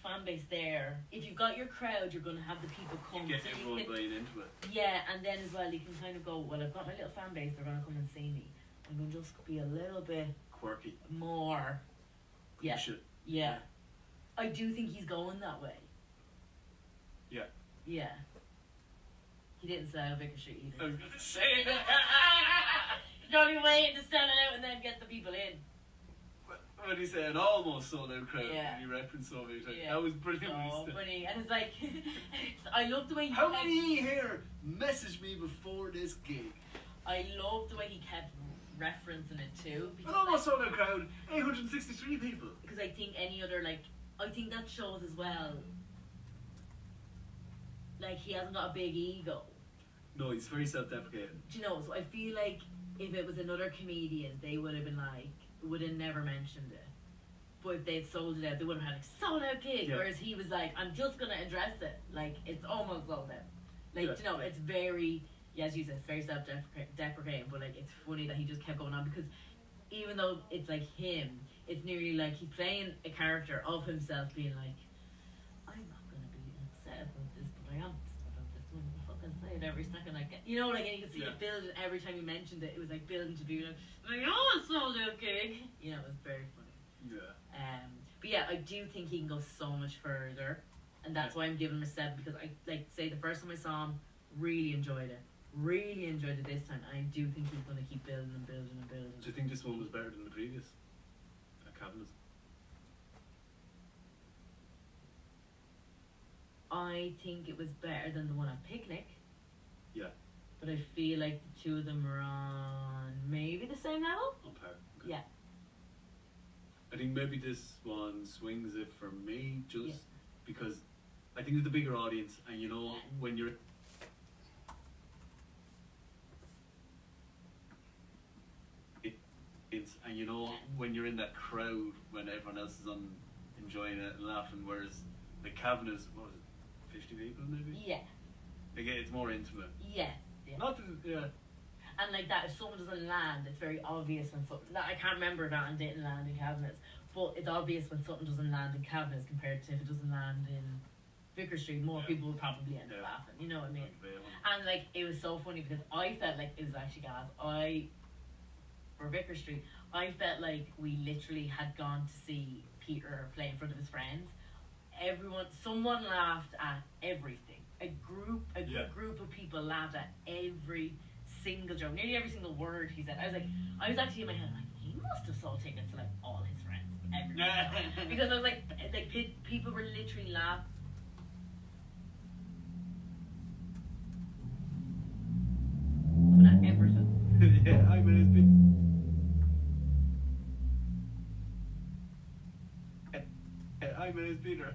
fan base there. If you've got your crowd, you're gonna have the people come. Get So you everyone can- buying into it. Yeah, and then as well, you can kind of go, well, I've got my little fan base, they're going to come and see me. I'm going to just be a little bit Quirky. more. Yeah, Shit. yeah. I do think he's going that way. Yeah. Yeah. He didn't sell out Vicar Street I either. was gonna say that. He's only waiting to sell it out and then get the people in. When he said almost sold out crowd, Yeah. and he referenced so many times. Yeah. That was brilliant. when he Oh, said- funny. And it's like, I love the way he How kept, many here messaged me before this gig? I love the way he kept referencing it too. An almost sold out crowd, 863 people. Because I think any other, like, I think that shows as well, like, he hasn't got a big ego. No, he's very self-deprecating. Do you know, so I feel like if it was another comedian, they would have been like, would have never mentioned it. But if they'd sold it out, they would have had like, sold out gig. Yeah. Whereas he was like, I'm just going to address it. Like, it's almost sold out. Like, Yeah. you know, it's very, yeah, as you said, it's very self-deprecating, but like, it's funny that he just kept going on because even though it's like him, it's nearly like he's playing a character of himself being like, I'm not going to be upset about this, but I am upset about this. I'm going to fucking say it every second I get. You know, like, and you can see Yeah. it building every time you mentioned it. It was like building to be like, oh, it's sold out gig. You know, it was very funny. Yeah. But yeah, I do think he can go so much further, and that's why I'm giving him a 7 because I like say the first time I saw him, really enjoyed it this time, and I do think he's going to keep building and building and building. Do you think this one was better than the previous? Cabinets. I think it was better than the one at Picnic. Yeah. But I feel like the two of them are on maybe the same level. On par. Okay. Yeah. I think maybe this one swings it for me just Yeah. because I think it's the bigger audience, and you know when you're when you're in that crowd when everyone else is on enjoying it and laughing, whereas the cabin is what was it, 50 people maybe? Yeah. Like, it's more intimate. Yeah. Yeah. Not that, yeah. And like that, if someone doesn't land, it's very obvious when something. Like, I can't remember if Alan didn't land in Cabinets, but it's obvious when something doesn't land in Cabinets compared to if it doesn't land in Vicar Street. More Yeah. people would probably end up Yeah. laughing. You know what I mean? Like, And like it was so funny because I felt like it was actually gas. For Vicar Street, I felt like we literally had gone to see Peter play in front of his friends. Someone laughed at everything. A Yeah. group of people laughed at every single joke, nearly every single word he said. I was actually in my head like, he must have sold tickets to like all his friends, everyone. Because I was like people were literally laughing. At everything. Yeah, I mean, it's been. I mean, it's Peter.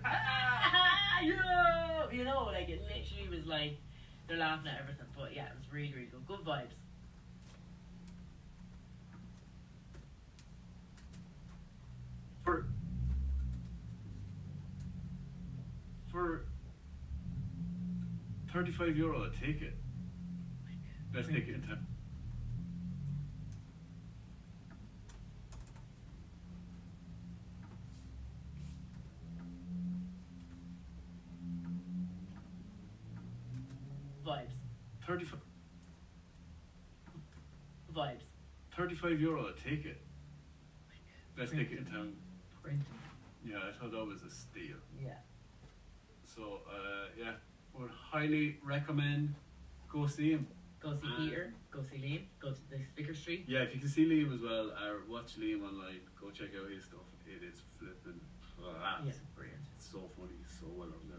You know, like it literally was like they're laughing at everything. But yeah, it was really, really good. Good vibes. For €35 a ticket. Best ticket in town. Vibes. 35 Vibes. €35 a ticket. Best ticket in town. Printing. Yeah, I thought that was a steal. Yeah. So, yeah, would highly recommend go see him. Go see Peter. Go see Liam. Go to the Vicar Street. Yeah, if you can see Liam as well, or watch Liam online, go check out his stuff. It is flipping class. Yeah, brilliant. It's so funny, so well organized.